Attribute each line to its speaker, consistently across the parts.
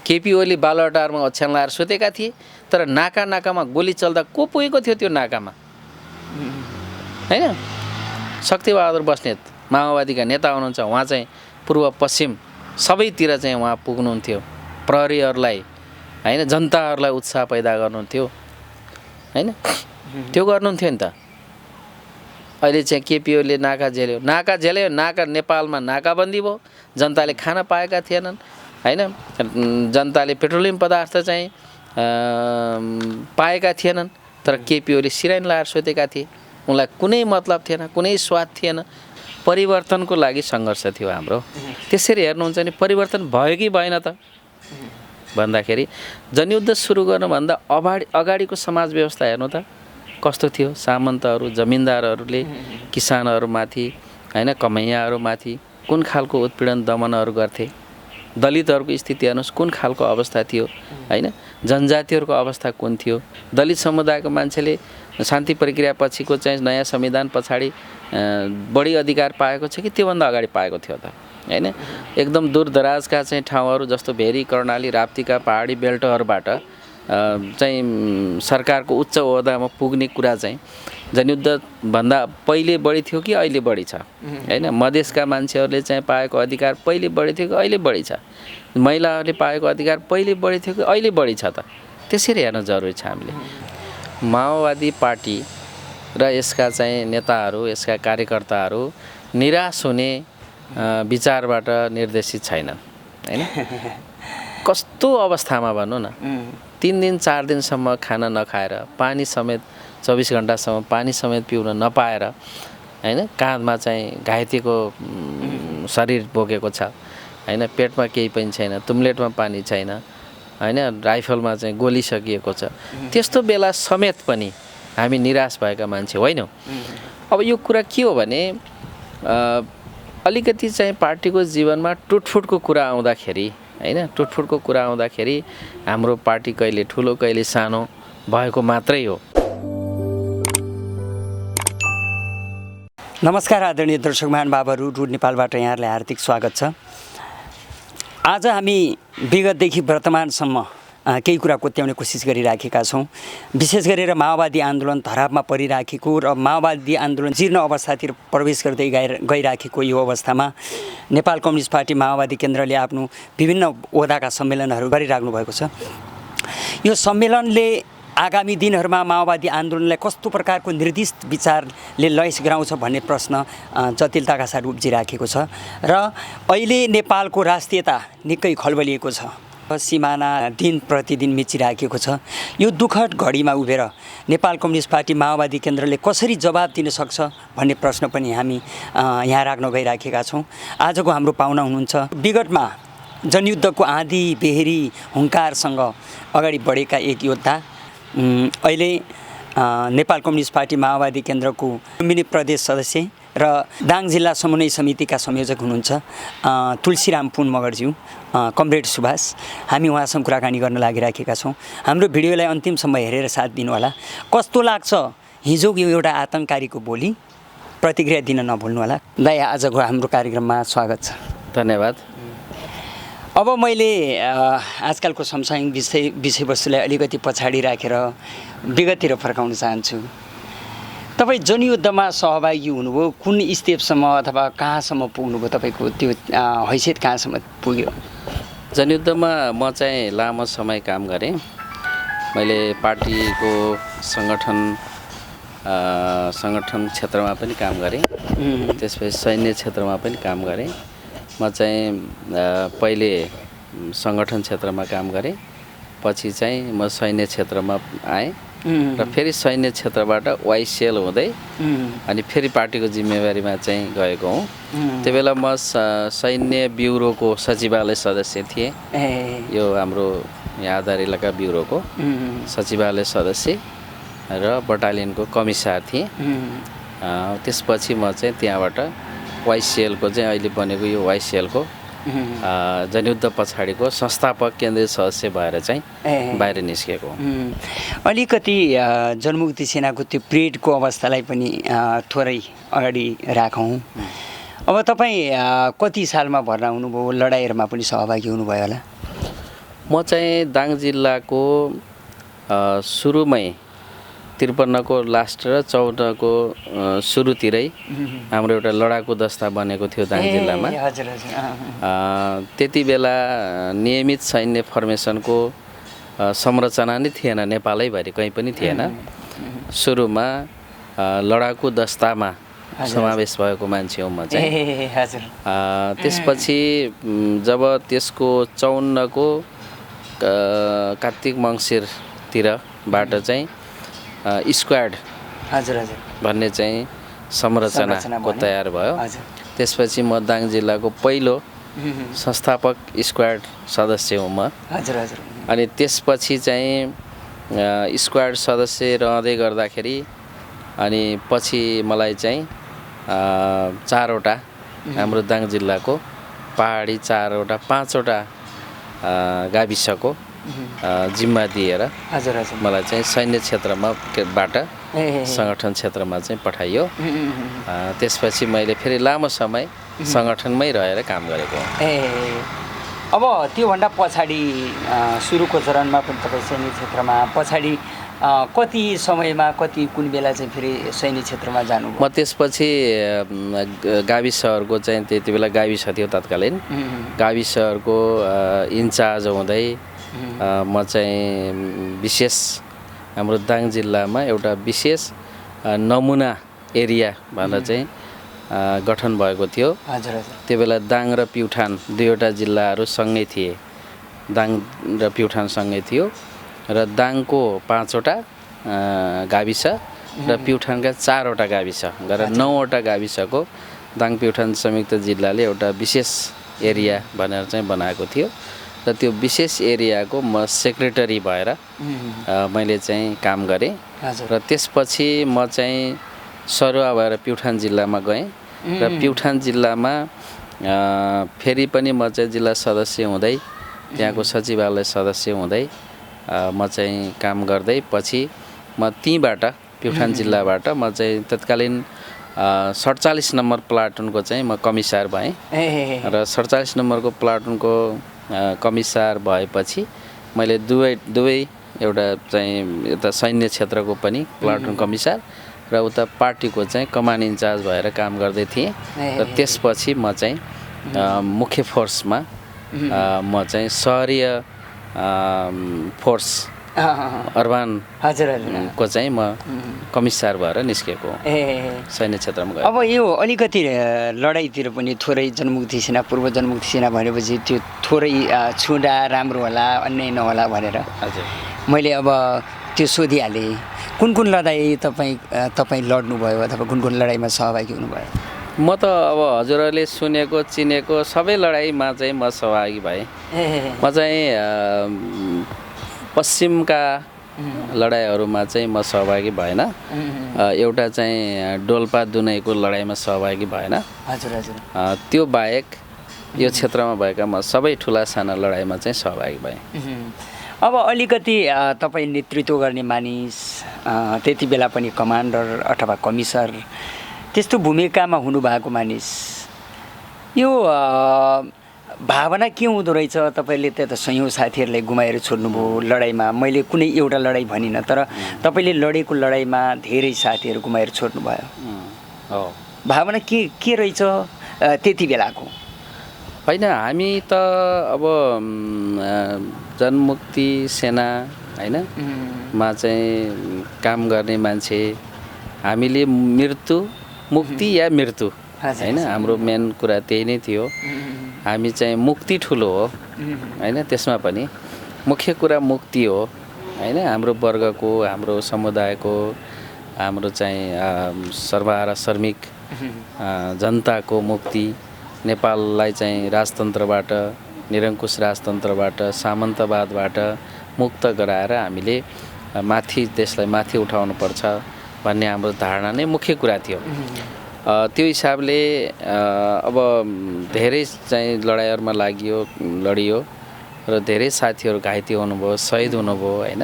Speaker 1: केपी ओली बालुवाटारमा ओछ्यान लाएर सुतेका थिए, तर नाकामा गोली चल्दा को पुगेको थियो त्यो नाकामा, हैन? शक्तिबहादुर बस्नेत माओवादीका नेता हुनुहुन्छ, उहाँ चाहिँ पूर्व पश्चिम सबैतिर चाहिँ उहाँ पुग्नुहुन्थ्यो, प्रहरीहरूलाई हैन, जनताहरूलाई उत्साह पैदा गर्नुहुन्थ्यो, हैन? त्यो गर्नुहुन्थ्यो नि त। अहिले चाहिँ केपी ओलीले नाका झेल्यो, नाका नेपालमा नाकाबन्दी भयो, जनताले खान पाएका थिएनन्, हैन? जनताले पेट्रोलियम पदार्थ चाहिँ पाएका थिएनन्, तर केपी ओली सिराइन लाएर सुतेका थिए, उनलाई कुनै मतलब थिएन, कुनै स्वाद थिएन। परिवर्तनको लागि सङ्घर्ष थियो हाम्रो। त्यसरी हेर्नुहुन्छ भने परिवर्तन भयो कि भएन त भन्दाखेरि जनयुद्ध सुरु गर्नुभन्दा अगाडिको समाज व्यवस्था हेर्नु त कस्तो थियो। सामन्तहरू, जमिनदारहरूले किसानहरूमाथि, हैन, कमैयाहरूमाथि कुन खालको उत्पीडन दमनहरू गर्थे। दलितहरूको स्थिति हेर्नुहोस् कुन खालको अवस्था थियो, हैन? जनजातिहरूको अवस्था कुन थियो। दलित समुदायको मान्छेले शान्ति प्रक्रिया पछिको चाहिँ नयाँ संविधान पछाडि बढी अधिकार पाएको छ कि त्योभन्दा अगाडि पाएको थियो त, हैन? एकदम दूरदराजका चाहिँ ठाउँहरू जस्तो भेरी, कर्णाली, राप्तीका पहाडी बेल्टहरूबाट चाहिँ सरकारको उच्च ओहदामा पुग्ने कुरा चाहिँ जनयुद्धभन्दा पहिले बढी थियो कि अहिले बढी छ, हैन? मधेसका मान्छेहरूले चाहिँ पाएको अधिकार पहिले बढी थियो कि अहिले बढी छ। महिलाहरूले पाएको अधिकार पहिले बढी थियो कि अहिले बढी छ त। त्यसरी हेर्न जरुरी छ हामीले। माओवादी पार्टी र यसका चाहिँ नेताहरू, यसका कार्यकर्ताहरू निराश हुने विचारबाट निर्देशित छैनन्, हैन? कस्तो अवस्थामा भन्नु न, 3 दिन 4 दिनसम्म खाना नखाएर, पानी समेत 24 घण्टासम्म पानी समेत पिउन नपाएर, हैन? काँधमा चाहिँ घाइतेको शरीर बोकेको छ, हैन? पेटमा केही पनि छैन, तुम्लेटमा पानी छैन, हैन? राइफलमा चाहिँ गोली सकिएको छ। त्यस्तो बेला समेत पनि हामी निराश भएका मान्छे होइनौँ। अब यो कुरा के हो भने अलिकति चाहिँ पार्टीको जीवनमा टुटफुटको कुरा आउँदाखेरि, हैन, टुटफुटको कुरा आउँदाखेरि हाम्रो पार्टी कहिले ठुलो कहिले सानो भएको मात्रै हो।
Speaker 2: नमस्कार आदरणीय दर्शक महानुभावहरू, रुड नेपालबाट यहाँहरूलाई हार्दिक स्वागत छ। आज हामी विगतदेखि वर्तमानसम्म केही कुरा कोट्याउने कोसिस गरिराखेका छौँ। विशेष गरेर माओवादी आन्दोलन धरापमा परिराखेको र माओवादी आन्दोलन जीर्ण अवस्थातिर प्रवेश गर्दै गइराखेको यो अवस्थामा नेपाल कम्युनिस्ट पार्टी माओवादी केन्द्रले आफ्नो विभिन्न ओहदाका सम्मेलनहरू गरिराख्नु भएको छ। यो सम्मेलनले आगामी दिनहरूमा माओवादी आन्दोलनलाई कस्तो प्रकारको निर्दिष्ट विचारले लयस गराउँछ भन्ने प्रश्न जटिलताका साथ उब्जिराखेको छ र अहिले नेपालको राष्ट्रियता निकै खलबलिएको छ। सिमाना दिन प्रतिदिन मिचिराखेको छ। यो दुःखद घडीमा उभिएर नेपाल कम्युनिस्ट पार्टी माओवादी केन्द्रले कसरी जवाब दिन सक्छ भन्ने प्रश्न पनि हामी यहाँ राख्न गइराखेका छौँ। आजको हाम्रो पाहुना हुनुहुन्छ विगतमा जनयुद्धको आँधी बेहेरी हुङ्कारसँग अगाडि बढेका एक योद्धा, अहिले नेपाल कम्युनिस्ट पार्टी माओवादी केन्द्रको लुम्बिनी प्रदेश सदस्य र दाङ जिल्ला समन्वय समितिका संयोजक हुनुहुन्छ तुलसीराम पुन मगरज्यू, कमरेड सुभाष। हामी उहाँसँग कुराकानी गर्न लागिराखेका छौँ। हाम्रो भिडियोलाई अन्तिमसम्म हेरेर साथ दिनुहोला। कस्तो लाग्छ हिजोको एउटा आतङ्ककारीको बोली, प्रतिक्रिया दिन नभुल्नुहोला। दाइ, आजको हाम्रो कार्यक्रममा स्वागत छ।
Speaker 1: धन्यवाद।
Speaker 2: अब मैले आजकलको समसामयिक विषयवस्तुलाई अलिकति पछाडि राखेर विगततिर फर्काउन चाहन्छु। तपाईँ जनयुद्धमा सहभागी हुनुभयो, कुन स्टेपसम्म अथवा कहाँसम्म पुग्नुभयो? तपाईँको त्यो हैसियत कहाँसम्म पुग्यो?
Speaker 1: जनयुद्धमा म चाहिँ लामो समय काम गरेँ। मैले पार्टीको सङ्गठन क्षेत्रमा पनि काम गरेँ, त्यसपछि सैन्य क्षेत्रमा पनि काम गरेँ। म चाहिँ पहिले सङ्गठन क्षेत्रमा काम गरेँ, पछि चाहिँ म सैन्य क्षेत्रमा आएँ र फेरि सैन्य क्षेत्रबाट वाइसिएल हुँदै अनि फेरि पार्टीको जिम्मेवारीमा चाहिँ गएको हुँ। त्यो बेला म सैन्य ब्युरोको सचिवालय सदस्य थिएँ। यो हाम्रो यहाँ आधार इलाका ब्युरोको सचिवालय सदस्य र बटालियनको कमिसार थिएँ। त्यसपछि म चाहिँ त्यहाँबाट वाइसिएलको चाहिँ अहिले बनेको यो वाइसिएलको जनयुद्ध पछाडिको संस्थापक केन्द्रीय सदस्य भएर चाहिँ बाहिर निस्केको।
Speaker 2: अलिकति जनमुक्ति सेनाको त्यो परेडको अवस्थालाई पनि थोरै अगाडि राखौँ। अब तपाईँ कति सालमा भर्ना हुनुभयो? लडाइँहरूमा पनि सहभागी हुनुभयो होला?
Speaker 1: म म चाहिँ दाङ जिल्लाको सुरुमै 53 को लास्ट र 54 को सुरुतिरै हाम्रो एउटा लडाकु दस्ता बनेको थियो दाङ जिल्लामा।
Speaker 2: हजुर हजुर।
Speaker 1: त्यति बेला नियमित सैन्य फर्मेसनको संरचना नै थिएन, नेपालैभरि कहीँ पनि थिएन। सुरुमा लडाकु दस्तामा समावेश भएको मान्छे हो म चाहिँ।
Speaker 2: हजुर।
Speaker 1: त्यसपछि जब त्यसको 54 को कार्तिक मङ्सिरतिरबाट चाहिँ स्क्वाड
Speaker 2: हजुर हजुर
Speaker 1: भन्ने चाहिँ संरचनाको तयार भयो। त्यसपछि म दाङ जिल्लाको पहिलो संस्थापक स्क्वाड सदस्य हुँ म।
Speaker 2: हजुर हजुर।
Speaker 1: अनि त्यसपछि चाहिँ स्क्वाड सदस्य रहँदै गर्दाखेरि अनि पछि मलाई चाहिँ 4वटा हाम्रो दाङ जिल्लाको पहाडी 4वटा 5वटा गाविसको जिम्मा दिएर
Speaker 2: हजुर हजुर
Speaker 1: मलाई चाहिँ सैन्य क्षेत्रमा बाट सङ्गठन क्षेत्रमा चाहिँ पठाइयो। त्यसपछि मैले फेरि लामो समय सङ्गठनमै रहेर काम गरेको।
Speaker 2: अब त्योभन्दा पछाडि सुरुको चरणमा पनि तपाईँ सैन्य क्षेत्रमा पछाडि कति समयमा कति कुन बेला चाहिँ फेरि सैन्य क्षेत्रमा जानु?
Speaker 1: म त्यसपछि गाविसहरूको चाहिँ त्यति बेला गाविस थियो तत्कालीन, गाविसहरूको इन्चार्ज हुँदै म चाहिँ विशेष हाम्रो दाङ जिल्लामा एउटा विशेष नमुना एरिया भनेर चाहिँ गठन भएको थियो।
Speaker 2: हजुर हजुर।
Speaker 1: त्यो बेला दाङ र प्युठान दुईवटा जिल्लाहरू सँगै थिए। दाङ र प्युठान सँगै थियो र दाङको 5वटा गाविस र प्युठानका 4वटा गाविस गरेर 9वटा गाविसको दाङ प्युठान संयुक्त जिल्लाले एउटा विशेष एरिया भनेर चाहिँ बनाएको थियो र त्यो विशेष एरियाको म सेक्रेटरी भएर मैले चाहिँ काम गरेँ। र त्यसपछि म चाहिँ सरुवा भएर प्युठान जिल्लामा गएँ र प्युठान जिल्लामा फेरि पनि म चाहिँ जिल्ला सदस्य हुँदै त्यहाँको सचिवालय सदस्य हुँदै म चाहिँ काम गर्दै पछि म त्यहीँबाट प्युठान जिल्लाबाट म चाहिँ तत्कालीन 47 नम्बर प्लाटुनको चाहिँ म कमिसार भएँ र 47 नम्बरको प्लाटुनको कमिसार भएपछि मैले दुवै एउटा चाहिँ यता सैन्य क्षेत्रको पनि प्लाटुन कमिसार र उता पार्टीको चाहिँ कमान्ड इन्चार्ज भएर काम गर्दै थिएँ। र त्यसपछि म चाहिँ मुख्य फोर्समा म चाहिँ सहरीय फोर्स अर्बान को चाहिँ म कमिसार भएर निस्केको सैन्य क्षेत्रमा गएँ।
Speaker 2: अब यो अलिकति लडाइँतिर पनि थोरै जनमुक्ति सेना पूर्व जनमुक्ति सेना भनेपछि त्यो थोरै छुँडा राम्रो होला अन्याय नहोला भनेर
Speaker 1: हजुर
Speaker 2: मैले अब त्यो सोधिहालेँ। कुन लडाइँ तपाईँ लड्नुभयो अथवा कुन लडाइँमा सहभागी हुनुभयो?
Speaker 1: म त अब हजुरहरूले सुनेको चिनेको सबै लडाइँमा चाहिँ म सहभागी भएँ। म चाहिँ पश्चिमका लडाइँहरूमा चाहिँ म सहभागी भएन। एउटा चाहिँ डोल्पा दुनैको लडाइँमा सहभागी भएन।
Speaker 2: हजुर हजुर।
Speaker 1: त्यो बाहेक यो क्षेत्रमा भएका म सबै ठुला साना लडाइँमा चाहिँ सहभागी भएँ।
Speaker 2: अब अलिकति तपाईँ नेतृत्व गर्ने मानिस, त्यति बेला पनि कमान्डर अथवा कमिसर त्यस्तो भूमिकामा हुनुभएको मानिस, यो भावना के हुँदो रहेछ? तपाईँले त्यता सयौँ साथीहरूलाई गुमाएर छोड्नुभयो लडाइँमा। मैले कुनै एउटा लडाइँ भनिनँ, तर तपाईँले लडेको लडाइँमा धेरै साथीहरू गुमाएर छोड्नुभयो। भावना के रहेछ त्यति बेलाको?
Speaker 1: होइन, हामी त अब जनमुक्ति सेना होइन मा चाहिँ काम गर्ने मान्छे, हामीले मुक्ति या मृत्यु होइन, हाम्रो मेन कुरा त्यही नै थियो। हामी चाहिँ मुक्ति ठुलो हो होइन, त्यसमा पनि मुख्य कुरा मुक्ति हो होइन। हाम्रो वर्गको, हाम्रो समुदायको, हाम्रो चाहिँ सर्वहारा श्रमिक जनताको मुक्ति, नेपाललाई चाहिँ राजतन्त्रबाट, निरङ्कुश राजतन्त्रबाट, सामन्तवादबाट मुक्त गराएर हामीले देशलाई माथि उठाउनुपर्छ भन्ने हाम्रो धारणा नै मुख्य कुरा थियो। त्यो हिसाबले अब धेरै चाहिँ लडाइँहरूमा लडियो र धेरै साथीहरू घाइते हुनुभयो, शहीद हुनुभयो होइन।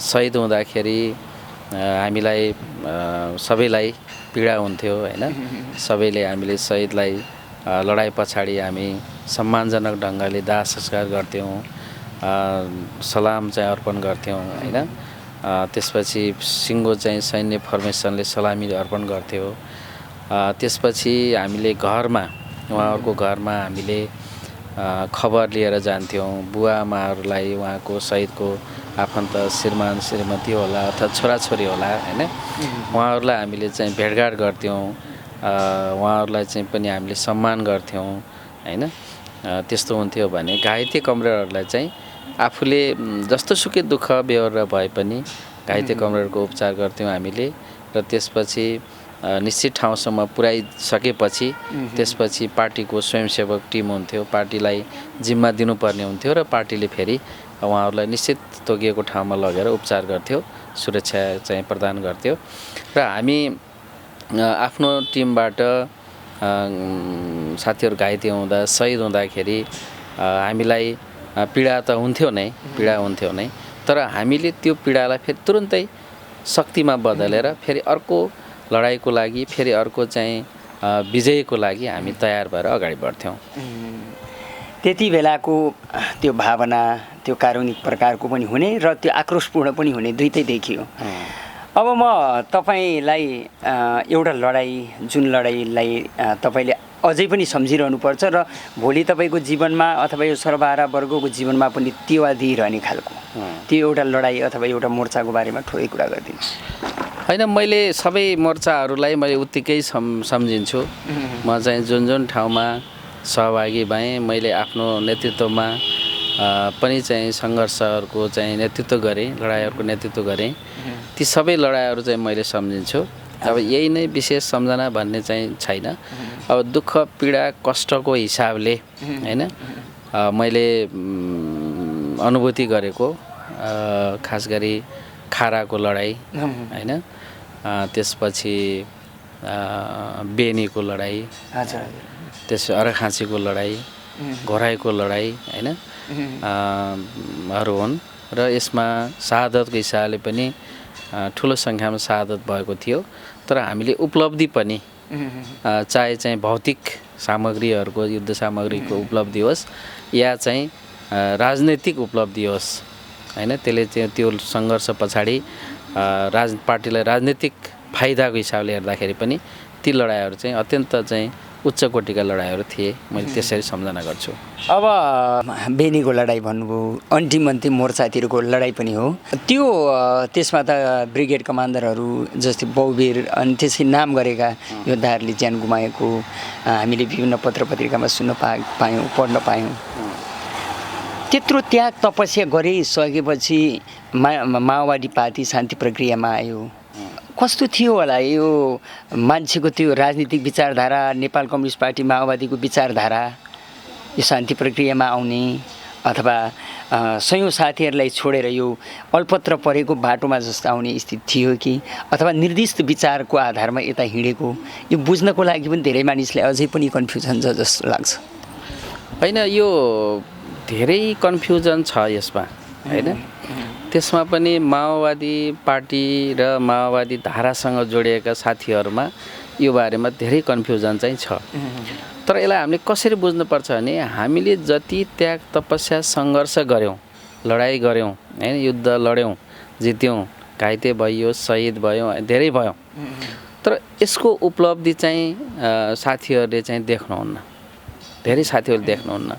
Speaker 1: शहीद हुँदाखेरि हामीलाई सबैलाई पीडा हुन्थ्यो होइन। सबैले हामीले शहीदलाई लडाइँ पछाडि हामी सम्मानजनक ढङ्गले दाह संस्कार गर्थ्यौँ सलाम चाहिँ अर्पण गर्थ्यौँ होइन। त्यसपछि सिङ्गो चाहिँ सैन्य फर्मेसनले सलामी अर्पण गर्थ्यो। त्यसपछि हामीले घरमा उहाँहरूको घरमा हामीले खबर लिएर जान्थ्यौँ। बुवा आमाहरूलाई उहाँको शहीदको आफन्त श्रीमान श्रीमती होला अथवा छोराछोरी होला होइन, उहाँहरूलाई हामीले चाहिँ भेटघाट गर्थ्यौँ। उहाँहरूलाई चाहिँ पनि हामीले सम्मान गर्थ्यौँ होइन। त्यस्तो हुन्थ्यो भने घाइते कमरेडहरूलाई चाहिँ आफूले जस्तोसुकै दुःख बेहोरेर भए पनि घाइते कमरेडको उपचार गर्थ्यौँ हामीले। र त्यसपछि निश्चित ठाउँसम्म पुर्याइसकेपछि त्यसपछि पार्टीको स्वयंसेवक टिम हुन्थ्यो, पार्टीलाई जिम्मा दिनुपर्ने हुन्थ्यो र पार्टीले फेरि उहाँहरूलाई निश्चित तोकिएको ठाउँमा लगेर उपचार गर्थ्यो, सुरक्षा चाहिँ प्रदान गर्थ्यो। र हामी आफ्नो टिमबाट साथीहरू घाइते हुँदा शहीद हुँदाखेरि हामीलाई पीडा त हुन्थ्यो नै, तर हामीले त्यो पीडालाई फेरि तुरुन्तै शक्तिमा बदलेर फेरि अर्को लडाइँको लागि, फेरि अर्को चाहिँ विजयको लागि हामी तयार भएर अगाडि बढ्थ्यौँ।
Speaker 2: त्यति बेलाको त्यो भावना त्यो कारुणिक प्रकारको पनि हुने र त्यो आक्रोशपूर्ण पनि हुने दुइटै देखियो। अब म तपाईँलाई एउटा लडाइँ, जुन लडाइँलाई तपाईँले अझै पनि सम्झिरहनुपर्छ र भोलि तपाईँको जीवनमा अथवा यो सर्वहारा वर्गको जीवनमा पनि टेवा दिइरहने खालको त्यो एउटा लडाइँ अथवा एउटा मोर्चाको बारेमा थोरै कुरा गरिदिनुहोस्।
Speaker 1: होइन, मैले सबै मोर्चाहरूलाई मैले उत्तिकै सम्झिन्छु। म चाहिँ जुन जुन ठाउँमा सहभागी भएँ, मैले आफ्नो नेतृत्वमा पनि चाहिँ सङ्घर्षहरूको चाहिँ नेतृत्व गरेँ, लडाइँहरूको नेतृत्व गरेँ। ती सबै लडाइँहरू चाहिँ मैले सम्झिन्छु। अब यही नै विशेष सम्झना भन्ने चाहिँ छैन। अब दुःख पीडा कष्टको हिसाबले होइन मैले अनुभूति गरेको खास गरी खाराको लडाइँ होइन, त्यसपछि बेनीको लडाइँ, त्यस अर्घाखाँचीको लडाइँ, घोराइको लडाइँ होइन हरू हुन्। र यसमा शहादतको हिसाबले पनि ठुलो सङ्ख्यामा शहादत भएको थियो। तर हामीले उपलब्धि पनि चाहे चाहिँ भौतिक सामग्रीहरूको, युद्ध सामग्रीको उपलब्धि होस् या चाहिँ राजनैतिक उपलब्धि होस् होइन, त्यसले चाहिँ त्यो सङ्घर्ष पछाडि पार्टीलाई राजनीतिक फाइदाको हिसाबले हेर्दाखेरि पनि ती लडाइँहरू चाहिँ अत्यन्त चाहिँ उच्च कोटिका लडाइँहरू थिए। मैले त्यसरी सम्झना गर्छु।
Speaker 2: अब बेनीको लडाइँ भन्नुभयो, अन्तिम मोर्चातिरको लडाइँ पनि हो त्यो। त्यसमा त ब्रिगेड कमान्डरहरू जस्तै बहुवीर अनि त्यसै नाम गरेका योद्धाहरूले ज्यान गुमाएको हामीले विभिन्न पत्र पत्रिकामा सुन्न पायौँ, पढ्न पायौँ। त्यत्रो त्याग तपस्या गरिसकेपछि माओवादी पार्टी शान्ति प्रक्रियामा आयो। कस्तो थियो होला यो मान्छेको त्यो राजनीतिक विचारधारा, नेपाल कम्युनिस्ट पार्टी माओवादीको विचारधारा यो शान्ति प्रक्रियामा आउने अथवा सयौँ साथीहरूलाई छोडेर यो अल्पत्र परेको बाटोमा जस्तो आउने स्थिति थियो कि अथवा निर्दिष्ट विचारको आधारमा यता हिँडेको, यो बुझ्नको लागि पनि धेरै मानिसलाई अझै पनि कन्फ्युजन छ जस्तो लाग्छ।
Speaker 1: होइन, यो धेरै कन्फ्युजन छ यसमा होइन। त्यसमा पनि माओवादी पार्टी र माओवादी धारासँग जोडिएका साथीहरूमा यो बारेमा धेरै कन्फ्युजन चाहिँ छ। तर यसलाई हामीले कसरी बुझ्नुपर्छ भने हामीले जति त्याग तपस्या सङ्घर्ष गऱ्यौँ, लडाइँ गऱ्यौँ होइन, युद्ध लड्यौँ, जित्यौँ, घाइते भइयो, शहीद भयौँ, धेरै भयौँ। तर यसको उपलब्धि चाहिँ साथीहरूले चाहिँ देख्नुहुन्न, धेरै साथीहरूले देख्नुहुन्न।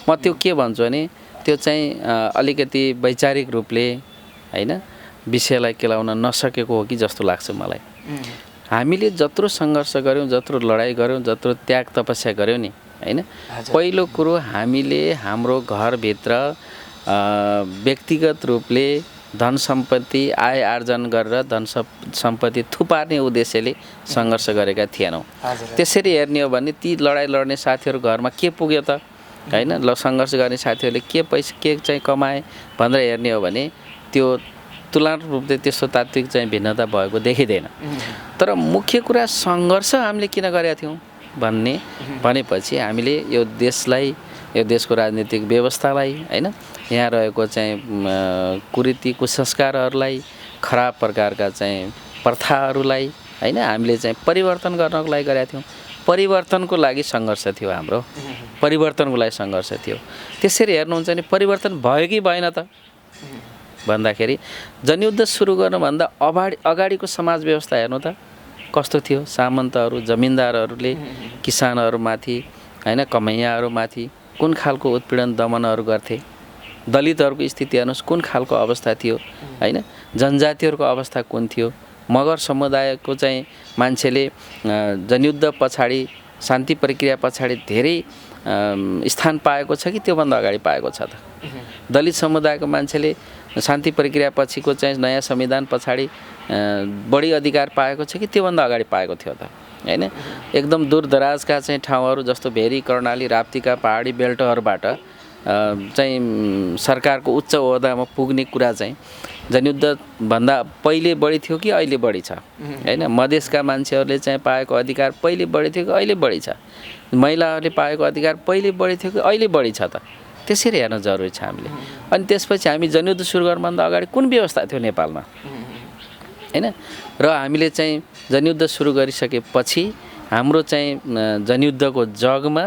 Speaker 1: म त्यो के भन्छु भने त्यो चाहिँ अलिकति वैचारिक रूपले होइन विषयलाई केलाउन नसकेको हो कि जस्तो लाग्छ मलाई। हामीले जत्रो सङ्घर्ष गऱ्यौँ, जत्रो लडाइँ गऱ्यौँ, जत्रो त्याग तपस्या गऱ्यौँ नि होइन, पहिलो कुरो हामीले हाम्रो घरभित्र व्यक्तिगत रूपले धन सम्पत्ति आय आर्जन गरेर धन सम्पत्ति थुपार्ने उद्देश्यले सङ्घर्ष गरेका थिएनौँ। त्यसरी हेर्ने हो भने ती लडाइँ लड्ने साथीहरू घरमा के पुग्यो त होइन, सङ्घर्ष गर्ने साथीहरूले के पैसा के चाहिँ कमाए भनेर हेर्ने हो भने त्यो तुलनात्मक रूपले त्यस्तो तात्विक चाहिँ भिन्नता भएको देखिँदैन। तर मुख्य कुरा सङ्घर्ष हामीले किन गरेका थियौँ भनेपछि हामीले यो देशलाई, यो देशको राजनीतिक व्यवस्थालाई होइन, यहाँ रहेको चाहिँ कुरीति कुसंस्कारहरूलाई, खराब प्रकारका चाहिँ प्रथाहरूलाई होइन हामीले चाहिँ परिवर्तन गर्नको लागि गरेका थियौँ। परिवर्तनको लागि सङ्घर्ष थियो हाम्रो, परिवर्तनको लागि सङ्घर्ष थियो। त्यसरी हेर्नुहुन्छ भने परिवर्तन भयो कि भएन त भन्दाखेरि जनयुद्ध सुरु गर्नुभन्दा अगाडिको समाज व्यवस्था हेर्नु त कस्तो थियो। सामन्तहरू, जमिनदारहरूले किसानहरूमाथि होइन, कमैयाहरूमाथि कुन खालको उत्पीडन दमनहरू गर्थे। दलितहरूको स्थिति हेर्नुहोस् कुन खालको अवस्था थियो होइन, जनजातिहरूको अवस्था कुन थियो। मगर समुदायको चाहिँ मान्छेले जनयुद्ध पछाडि, शान्ति प्रक्रिया पछाडि धेरै स्थान पाएको छ कि त्योभन्दा अगाडि पाएको छ त। दलित समुदायको मान्छेले शान्ति प्रक्रिया पछिको चाहिँ नयाँ संविधान पछाडि बढी अधिकार पाएको छ कि त्योभन्दा अगाडि पाएको थियो त होइन। एकदम दूरदराजका चाहिँ ठाउँहरू जस्तो भेरी, कर्णाली, राप्तीका पहाडी बेल्टहरूबाट चाहिँ सरकारको उच्च ओहदामा पुग्ने कुरा चाहिँ जनयुद्धभन्दा पहिले बढी थियो कि अहिले बढी छ होइन। मधेसका मान्छेहरूले चाहिँ पाएको अधिकार पहिले बढी थियो कि अहिले बढी छ। महिलाहरूले पाएको अधिकार पहिले बढी थियो कि अहिले बढी छ त। त्यसरी हेर्न जरुरी छ हामीले। अनि त्यसपछि हामी जनयुद्ध सुरु गर्नुभन्दा अगाडि कुन व्यवस्था थियो नेपालमा होइन। र हामीले चाहिँ जनयुद्ध सुरु गरिसकेपछि हाम्रो चाहिँ जनयुद्धको जगमा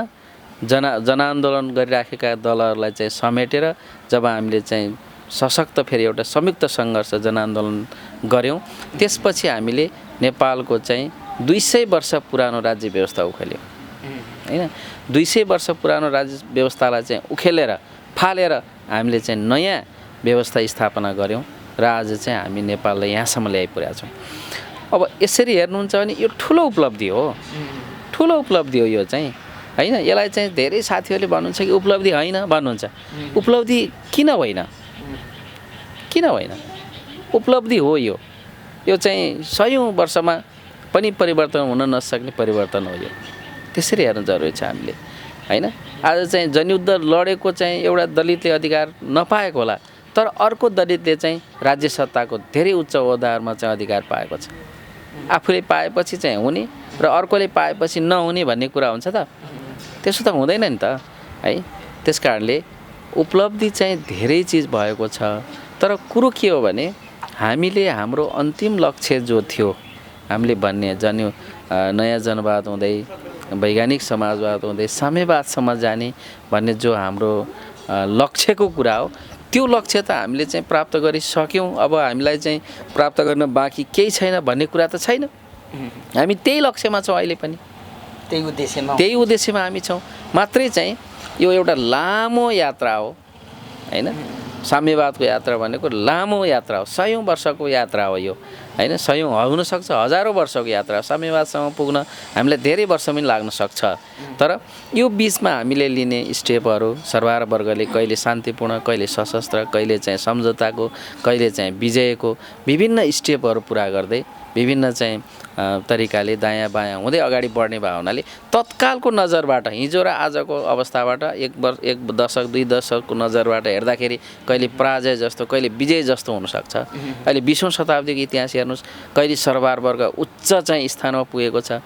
Speaker 1: जनआन्दोलन गरिराखेका दलहरूलाई चाहिँ समेटेर जब हामीले चाहिँ सशक्त फेरि एउटा संयुक्त सङ्घर्ष जनआन्दोलन गऱ्यौँ, त्यसपछि हामीले नेपालको चाहिँ 200 वर्ष पुरानो राज्य व्यवस्था उखेल्यौँ होइन। 200 वर्ष पुरानो राज्य व्यवस्थालाई चाहिँ उखेलेर फालेर हामीले चाहिँ नयाँ व्यवस्था स्थापना गऱ्यौँ र आज चाहिँ हामी नेपाललाई यहाँसम्म ल्याइपुर्याएको छौँ। अब यसरी हेर्नुहुन्छ भने यो ठुलो उपलब्धि हो, ठुलो उपलब्धि हो यो चाहिँ होइन। यसलाई चाहिँ धेरै साथीहरूले भन्नुहुन्छ कि उपलब्धि होइन भन्नुहुन्छ। उपलब्धि किन होइन, किन होइन? उपलब्धि हो यो। यो चाहिँ 100औं वर्षमा पनि परिवर्तन हुन नसक्ने परिवर्तन हो यो। त्यसरी हेर्न जरुरी छ हामीले होइन। आज चाहिँ जनयुद्ध लडेको चाहिँ एउटा दलितले अधिकार नपाएको होला, तर अर्को दलितले चाहिँ राज्य सत्ताको धेरै उच्च ओहदाहरूमा चाहिँ अधिकार पाएको छ। आफूले पाएपछि चाहिँ हुने र अर्कोले पाएपछि नहुने भन्ने कुरा हुन्छ त? त्यसो त हुँदैन नि त है। त्यस कारणले उपलब्धि चाहिँ धेरै चिज भएको छ, तर कुरो के हो भने हामीले हाम्रो अन्तिम लक्ष्य जो थियो हामीले भन्ने नयाँ जनवाद हुँदै वैज्ञानिक समाजवाद हुँदै साम्यवादसम्म जाने भन्ने जो हाम्रो लक्ष्यको कुरा हो, त्यो लक्ष्य त हामीले चाहिँ प्राप्त गरिसक्यौँ। अब हामीलाई चाहिँ प्राप्त गर्न बाँकी केही छैन भन्ने कुरा त छैन। हामी त्यही लक्ष्यमा छौँ अहिले पनि, त्यही उद्देश्यमा हामी छौँ। मात्रै चाहिँ यो एउटा लामो यात्रा हो होइन। साम्यवादको यात्रा भनेको लामो यात्रा हो, 100औं वर्षको यात्रा हो यो होइन। 100औं हुनसक्छ, हजारौँ वर्षको यात्रा। साम्यवादसम्म पुग्न हामीलाई धेरै वर्ष पनि लाग्न सक्छ। तर यो बिचमा हामीले लिने स्टेपहरू सरकार वर्गले कहिले शान्तिपूर्ण, कहिले सशस्त्र, कहिले चाहिँ सम्झौताको, कहिले चाहिँ विजयको विभिन्न स्टेपहरू पुरा गर्दै विभिन्न चाहिँ तरिकाले दायाँ बायाँ हुँदै अगाडि बढ्ने भावनाले तत्कालको नजरबाट, हिजो र आजको अवस्थाबाट एक दशक 2 दशकको नजरबाट हेर्दाखेरि कहिले पराजय जस्तो, कहिले विजय जस्तो हुनसक्छ। अहिले 20औं शताब्दीको इतिहास हेर्नुहोस्, कहिले सरकार वर्ग उच्च चाहिँ स्थानमा पुगेको छ,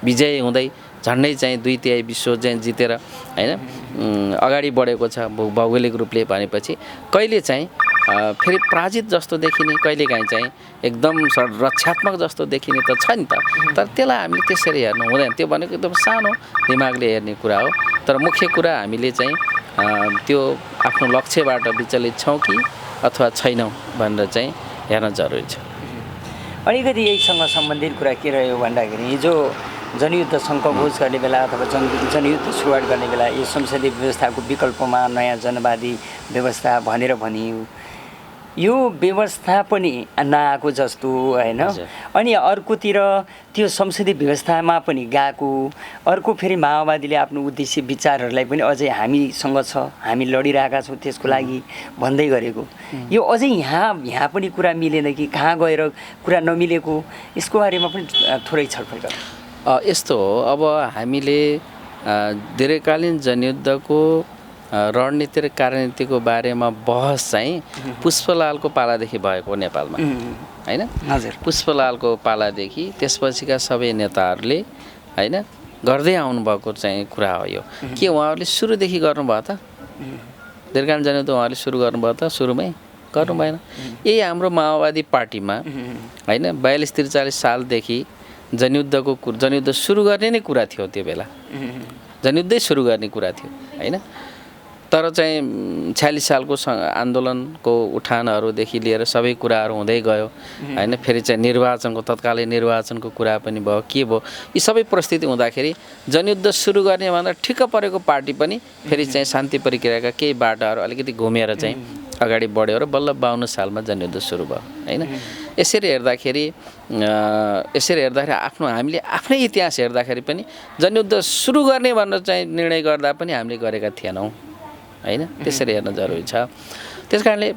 Speaker 1: विजय हुँदै झन्डै चाहिँ 2/3 विश्व चाहिँ जितेर होइन अगाडि बढेको छ भौगोलिक रूपले भनेपछि। कहिले चाहिँ फेरि पराजित जस्तो देखिने, कहिलेकाहीँ चाहिँ एकदम रक्षात्मक जस्तो देखिने त छ नि त। तर त्यसलाई हामीले त्यसरी हेर्नु हुँदैन। त्यो भनेको एकदम सानो दिमागले हेर्ने कुरा हो। तर मुख्य कुरा हामीले चाहिँ त्यो आफ्नो लक्ष्यबाट विचलित छौँ कि अथवा छैनौँ भनेर चाहिँ हेर्न जरुरी छ।
Speaker 2: अलिकति यहीसँग सम्बन्धित कुरा के रह्यो भन्दाखेरि हिजो जनयुद्ध सङ्घर्ष गर्ने बेला अथवा जनयुद्ध सुरुवात गर्ने बेला यो संसदीय व्यवस्थाको विकल्पमा नयाँ जनवादी व्यवस्था भनेर भनियो। यो व्यवस्था पनि नआएको जस्तो होइन। अनि अर्कोतिर त्यो संसदीय व्यवस्थामा पनि गएको, अर्को फेरि माओवादीले आफ्नो उद्देश्य विचारहरूलाई पनि अझै हामीसँग छ, हामी लडिरहेका छौँ त्यसको लागि भन्दै गरेको। यो अझै यहाँ पनि कुरा मिलेन कि कहाँ गएर कुरा नमिलेको, यसको बारेमा पनि थोरै छलफल गरौँ।
Speaker 1: यस्तो हो, अब हामीले दीर्घकालीन जनयुद्धको रणनीति र कार्यनीतिको बारेमा बहस चाहिँ पुष्पलालको पालादेखि भएको नेपालमा होइन।
Speaker 2: हजुर,
Speaker 1: पुष्पलालको पालादेखि त्यसपछिका सबै नेताहरूले होइन गर्दै आउनुभएको चाहिँ कुरा हो यो। के उहाँहरूले सुरुदेखि गर्नुभयो त? दीर्घकालीन जनयुद्ध उहाँहरूले सुरु गर्नुभयो त? सुरुमै गर्नु भएन। यही हाम्रो माओवादी पार्टीमा होइन 42-43 सालदेखि जनयुद्ध सुरु गर्ने नै कुरा थियो त्यो बेला, जनयुद्धै सुरु गर्ने कुरा थियो होइन। तर चाहिँ 46 सालको आन्दोलनको उठानहरूदेखि लिएर सबै कुराहरू हुँदै गयो होइन। फेरि चाहिँ निर्वाचनको तत्कालीन निर्वाचनको कुरा पनि भयो, के भयो, यी सबै परिस्थिति हुँदाखेरि जनयुद्ध सुरु गर्ने भन्दा ठिक्क परेको पार्टी पनि फेरि चाहिँ शान्ति प्रक्रियाका केही बाटाहरू अलिकति घुमेर चाहिँ अगाडि बढ्यो र बल्ल 52 सालमा जनयुद्ध सुरु भयो होइन। यसरी हेर्दाखेरि हामीले आफ्नै इतिहास हेर्दाखेरि पनि जनयुद्ध सुरु गर्ने भनेर चाहिँ निर्णय गर्दा पनि हामीले गरेका थिएनौँ होइन। त्यसरी हेर्न जरुरी छ। त्यस कारणले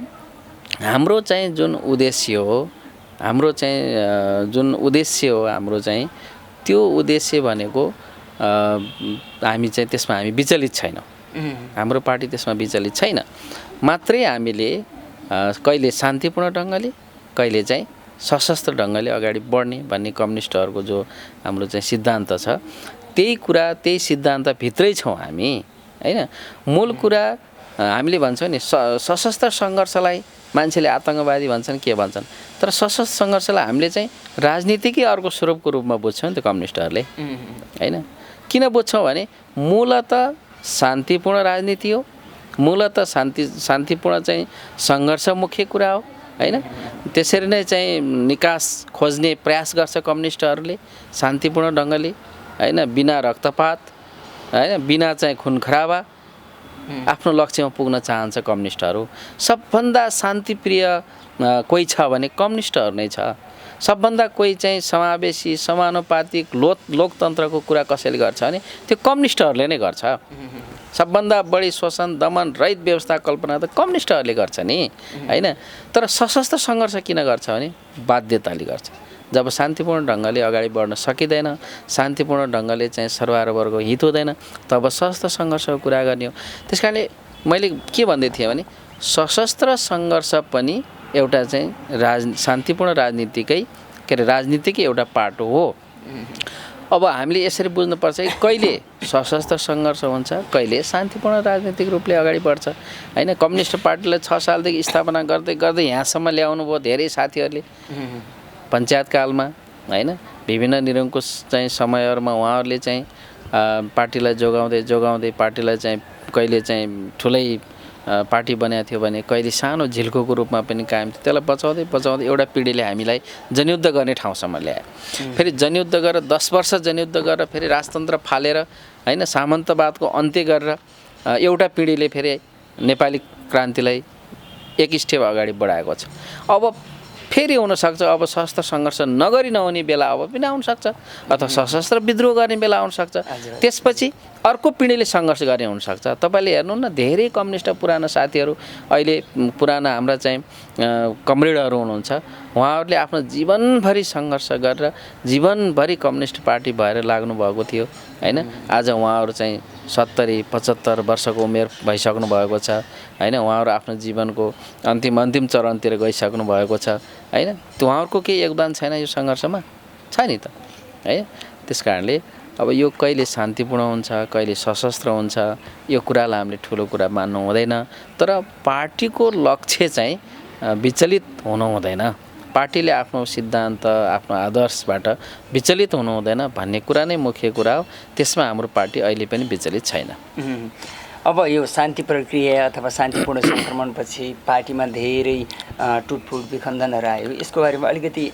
Speaker 1: हाम्रो चाहिँ जुन उद्देश्य हो हाम्रो चाहिँ त्यो उद्देश्य भनेको हामी चाहिँ त्यसमा हामी विचलित छैनौँ, हाम्रो पार्टी त्यसमा विचलित छैन। मात्रै हामीले कहिले शान्तिपूर्ण ढङ्गले कहिले चाहिँ सशस्त्र ढङ्गले अगाडि बढ्ने भन्ने कम्युनिस्टहरूको जो हाम्रो चाहिँ सिद्धान्त छ, त्यही सिद्धान्तभित्रै छौँ हामी होइन। मूल कुरा हामीले भन्छौँ नि सशस्त्र सङ्घर्षलाई मान्छेले आतङ्कवादी भन्छन् के भन्छन्, तर सशस्त्र सङ्घर्षलाई हामीले चाहिँ राजनीतिकै अर्को स्वरूपको रूपमा बुझ्छौँ नि त कम्युनिस्टहरूले होइन। किन बुझ्छौँ भने मूलत शान्तिपूर्ण राजनीति हो, मूलत शान्तिपूर्ण चाहिँ सङ्घर्षमुखी कुरा हो होइन। त्यसरी नै चाहिँ निकास खोज्ने प्रयास गर्छ कम्युनिस्टहरूले शान्तिपूर्ण ढङ्गले होइन, बिना रक्तपात होइन, बिना चाहिँ खुन खराबा आफ्नो लक्ष्यमा पुग्न चाहन्छ कम्युनिस्टहरू। सबभन्दा शान्तिप्रिय कोही छ भने कम्युनिस्टहरू नै छ। सबभन्दा कोही चाहिँ समावेशी समानुपातिक लोकतन्त्रको कुरा कसैले गर्छ भने त्यो कम्युनिस्टहरूले नै गर्छ। सबभन्दा बढी शोषण दमन रहित व्यवस्था कल्पना त कम्युनिस्टहरूले गर्छ नि होइन। तर सशस्त्र सङ्घर्ष किन गर्छ भने बाध्यताले गर्छ। जब शान्तिपूर्ण ढङ्गले अगाडि बढ्न सकिँदैन, शान्तिपूर्ण ढङ्गले चाहिँ सर्वहारावर्गको हित हुँदैन, तब सशस्त्र सङ्घर्षको कुरा गर्ने हो। त्यस कारणले मैले के भन्दै थिएँ भने सशस्त्र सङ्घर्ष पनि एउटा चाहिँ शान्तिपूर्ण राजनीतिकै एउटा पाटो हो। अब हामीले यसरी बुझ्नुपर्छ कि कहिले सशस्त्र सङ्घर्ष हुन्छ, कहिले शान्तिपूर्ण राजनीतिक रूपले अगाडि बढ्छ होइन। कम्युनिस्ट पार्टीलाई 6 सालदेखि स्थापना गर्दै गर्दै यहाँसम्म ल्याउनु भयो धेरै साथीहरूले पञ्चायत कालमा होइन। विभिन्न निरङ्कुश चाहिँ समयहरूमा उहाँहरूले चाहिँ पार्टीलाई जोगाउँदै पार्टीलाई चाहिँ कहिले चाहिँ ठुलै पार्टी बनाएको थियो भने कहिले सानो झिल्कोको रूपमा पनि कायम थियो। त्यसलाई बचाउँदै एउटा पिँढीले हामीलाई जनयुद्ध गर्ने ठाउँसम्म ल्यायो। फेरि जनयुद्ध गरेर 10 वर्ष जनयुद्ध गरेर फेरि राजतन्त्र फालेर होइन सामन्तवादको अन्त्य गरेर एउटा पिँढीले फेरि नेपाली क्रान्तिलाई एक स्टेप अगाडि बढाएको छ। अब फेरि हुनसक्छ अब सशस्त्र सङ्घर्ष नगरी नहुने बेला अब पनि आउनसक्छ, अथवा सशस्त्र विद्रोह गर्ने बेला आउनसक्छ। त्यसपछि अर्को पिँढीले सङ्घर्ष गर्ने हुनसक्छ। तपाईँले हेर्नु न धेरै कम्युनिस्ट पुराना साथीहरू अहिले पुराना हाम्रा चाहिँ कमरेडहरू हुनुहुन्छ, उहाँहरूले आफ्नो जीवनभरि सङ्घर्ष गरेर जीवनभरि कम्युनिस्ट पार्टी भएर लाग्नुभएको थियो होइन। आज उहाँहरू चाहिँ 70-75 वर्षको उमेर भइसक्नु भएको छ होइन। उहाँहरू आफ्नो जीवनको अन्तिम चरणतिर गइसक्नु भएको छ होइन। त्यो उहाँहरूको केही योगदान छैन यो सङ्घर्षमा, छ नि त है। त्यस कारणले अब यो कहिले शान्तिपूर्ण हुन्छ कहिले सशस्त्र हुन्छ यो कुरालाई हामीले ठुलो कुरा मान्नु हुँदैन। तर पार्टीको लक्ष्य चाहिँ विचलित हुनु हुँदैन, पार्टीले आफ्नो सिद्धान्त आफ्नो आदर्शबाट विचलित हुनु हुँदैन भन्ने कुरा नै मुख्य कुरा हो। त्यसमा हाम्रो पार्टी अहिले पनि विचलित छैन।
Speaker 2: अब यो शान्ति प्रक्रिया अथवा शान्तिपूर्ण सङ्क्रमणपछि पार्टीमा धेरै टुटफुट विखण्डनहरू आयो, यसको बारेमा अलिकति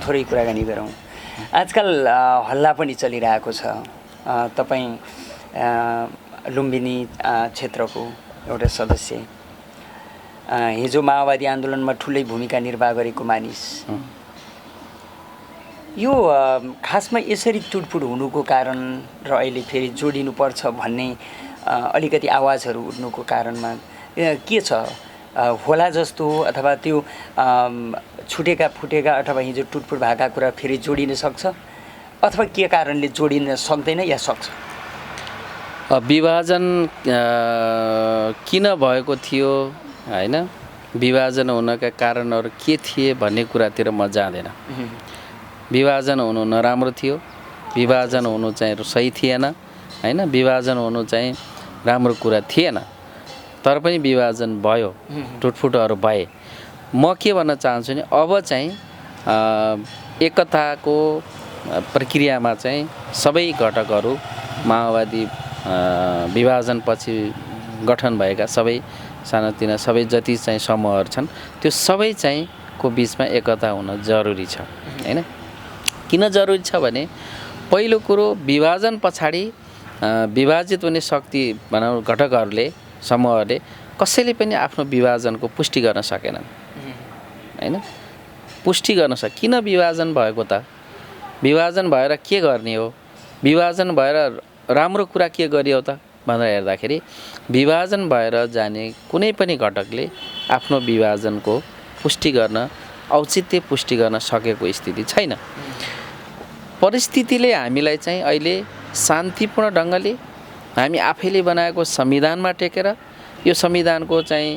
Speaker 2: थोरै कुराकानी गरौँ। आजकल हल्ला पनि चलिरहेको छ। तपाईँ लुम्बिनी क्षेत्रको एउटा सदस्य, हिजो माओवादी आन्दोलनमा ठुलै भूमिका निर्वाह गरेको मानिस, यो खासमा यसरी टुटफुट हुनुको कारण र अहिले फेरि जोडिनुपर्छ भन्ने अलिकति आवाजहरू उठ्नुको कारणमा के छ? होला जस्तो अथवा त्यो छुटेका फुटेका अथवा हिजो टुटफुट भएका कुरा फेरि जोडिन सक्छ अथवा के कारणले जोडिन सक्दैन या सक्छ?
Speaker 1: विभाजन किन भएको थियो होइन, विभाजन हुनका कारणहरू के थिए भन्ने कुरातिर म जाँदैन। विभाजन हुनु नराम्रो थियो, विभाजन हुनु चाहिँ सही थिएन होइन, विभाजन हुनु चाहिँ राम्रो कुरा थिएन, तर पनि विभाजन भयो, टुटफुटहरू भए। म के भन्न चाहन्छु नि अब चाहिँ एकताको प्रक्रियामा चाहिँ सबै घटकहरू माओवादी विभाजनपछि गठन भएका सबै सानातिना सबै जति चाहिँ समूहहरू छन् त्यो सबै चाहिँ को बिचमा एकता हुन जरुरी छ हैन। किन जरुरी छ भने पहिलो कुरो विभाजन पछाडि विभाजित हुने शक्ति भनौँ घटकहरूले समूहहरूले कसैले पनि आफ्नो विभाजनको पुष्टि गर्न सकेनन् हैन। पुष्टि गर्न किन विभाजन भएको त? विभाजन भएर के गर्ने हो? विभाजन भएर राम्रो कुरा के गरियो त भनेर हेर्दाखेरि विभाजन भएर जाने कुनै पनि घटकले आफ्नो विभाजनको पुष्टि गर्न औचित्य पुष्टि गर्न सकेको स्थिति छैन। परिस्थितिले हामीलाई चाहिँ अहिले शान्तिपूर्ण ढङ्गले हामी आफैले बनाएको संविधानमा टेकेर यो संविधानको चाहिँ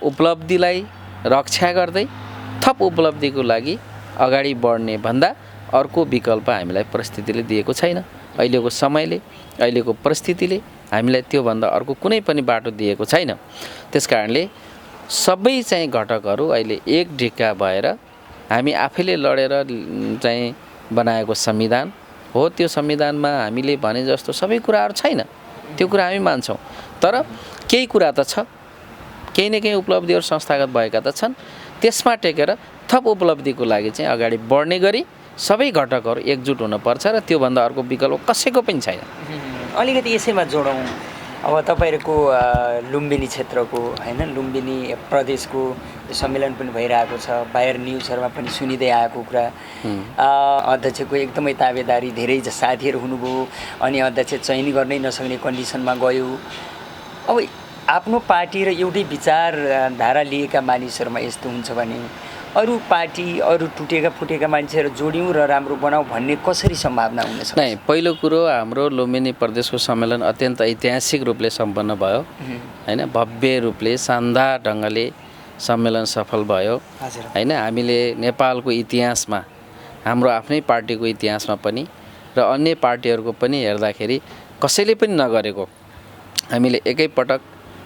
Speaker 1: उपलब्धिलाई रक्षा गर्दै थप उपलब्धिको लागि अगाडि बढ्ने भन्दा अर्को विकल्प हामीलाई परिस्थितिले दिएको छैन। अहिलेको समयले अहिलेको परिस्थितिले हामीलाई त्योभन्दा अर्को कुनै पनि बाटो दिएको छैन। त्यसकारणले सबै चाहिँ घटकहरू अहिले एक ढिक्का भएर हामी आफैले लडेर चाहिँ बनाएको संविधान हो। त्यो संविधानमा हामीले भने जस्तो सबै कुराहरू छैन, त्यो कुरा हामी मान्छौँ। तर केही कुरा त छ, केही न केही उपलब्धिहरू संस्थागत भएका त छन्। त्यसमा टेकेर थप उपलब्धिको लागि चाहिँ अगाडि बढ्ने गरी सबै घटकहरू एकजुट हुनुपर्छ र त्योभन्दा अर्को विकल्प कसैको पनि छैन।
Speaker 2: अलिकति यसैमा जोडौँ। अब तपाईँहरूको लुम्बिनी क्षेत्रको हैन, लुम्बिनी प्रदेशको सम्मेलन पनि भइरहेको छ। बाहिर न्युजहरूमा पनि सुनिँदै आएको कुरा अध्यक्षको एकदमै ताबेदारी धेरै साथीहरू हुनुभयो अनि अध्यक्ष चयन गर्नै नसक्ने कन्डिसनमा गयो। अब आफ्नो पार्टी र एउटै विचारधारा लिएका मानिसहरूमा यस्तो हुन्छ भने अरू पार्टी अरू टुटेका फुटेका मान्छेहरू जोड्यौँ र राम्रो बनाऊ भन्ने कसरी सम्भावना हुन सक्छ?
Speaker 1: नै पहिलो कुरो हाम्रो लुम्बिनी प्रदेशको सम्मेलन अत्यन्त ऐतिहासिक रूपले सम्पन्न भयो हैन। भव्य रूपले शानदार ढङ्गले सम्मेलन सफल भयो हैन। हामीले नेपालको इतिहासमा हाम्रो आफ्नै पार्टीको इतिहासमा पनि र अन्य पार्टीहरूको पनि हेर्दाखेरि कसैले पनि नगरेको हामीले एकैपटक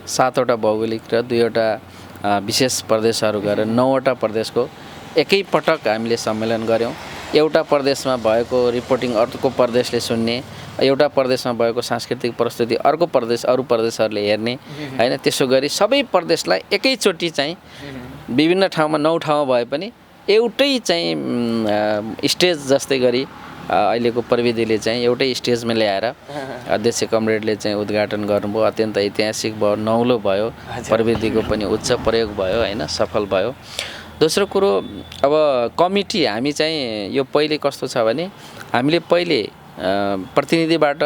Speaker 1: 7वटा भौगोलिक र 2वटा विशेष प्रदेशहरू गरेर 9वटा प्रदेशको एकैपटक हामीले सम्मेलन गऱ्यौँ। एउटा प्रदेशमा भएको रिपोर्टिङ अर्को प्रदेशले सुन्ने, एउटा प्रदेशमा भएको सांस्कृतिक प्रस्तुति अर्को प्रदेश अरू प्रदेशहरूले हेर्ने हैन। त्यसो गरी सबै प्रदेशलाई एकैचोटि चाहिँ विभिन्न ठाउँमा 9 ठाउँमा भए पनि एउटै चाहिँ स्टेज जस्तै गरी अहिलेको प्रविधिले चाहिँ एउटै स्टेजमा ल्याएर अध्यक्ष कमरेडले चाहिँ उद्घाटन गर्नुभयो। अत्यन्त ऐतिहासिक भयो, नौलो भयो, प्रविधिको पनि उच्च प्रयोग भयो हैन, सफल भयो। दोस्रो कुरो अब कमिटी हामी चाहिँ यो पहिले कस्तो छ भने हामीले पहिले प्रतिनिधिबाट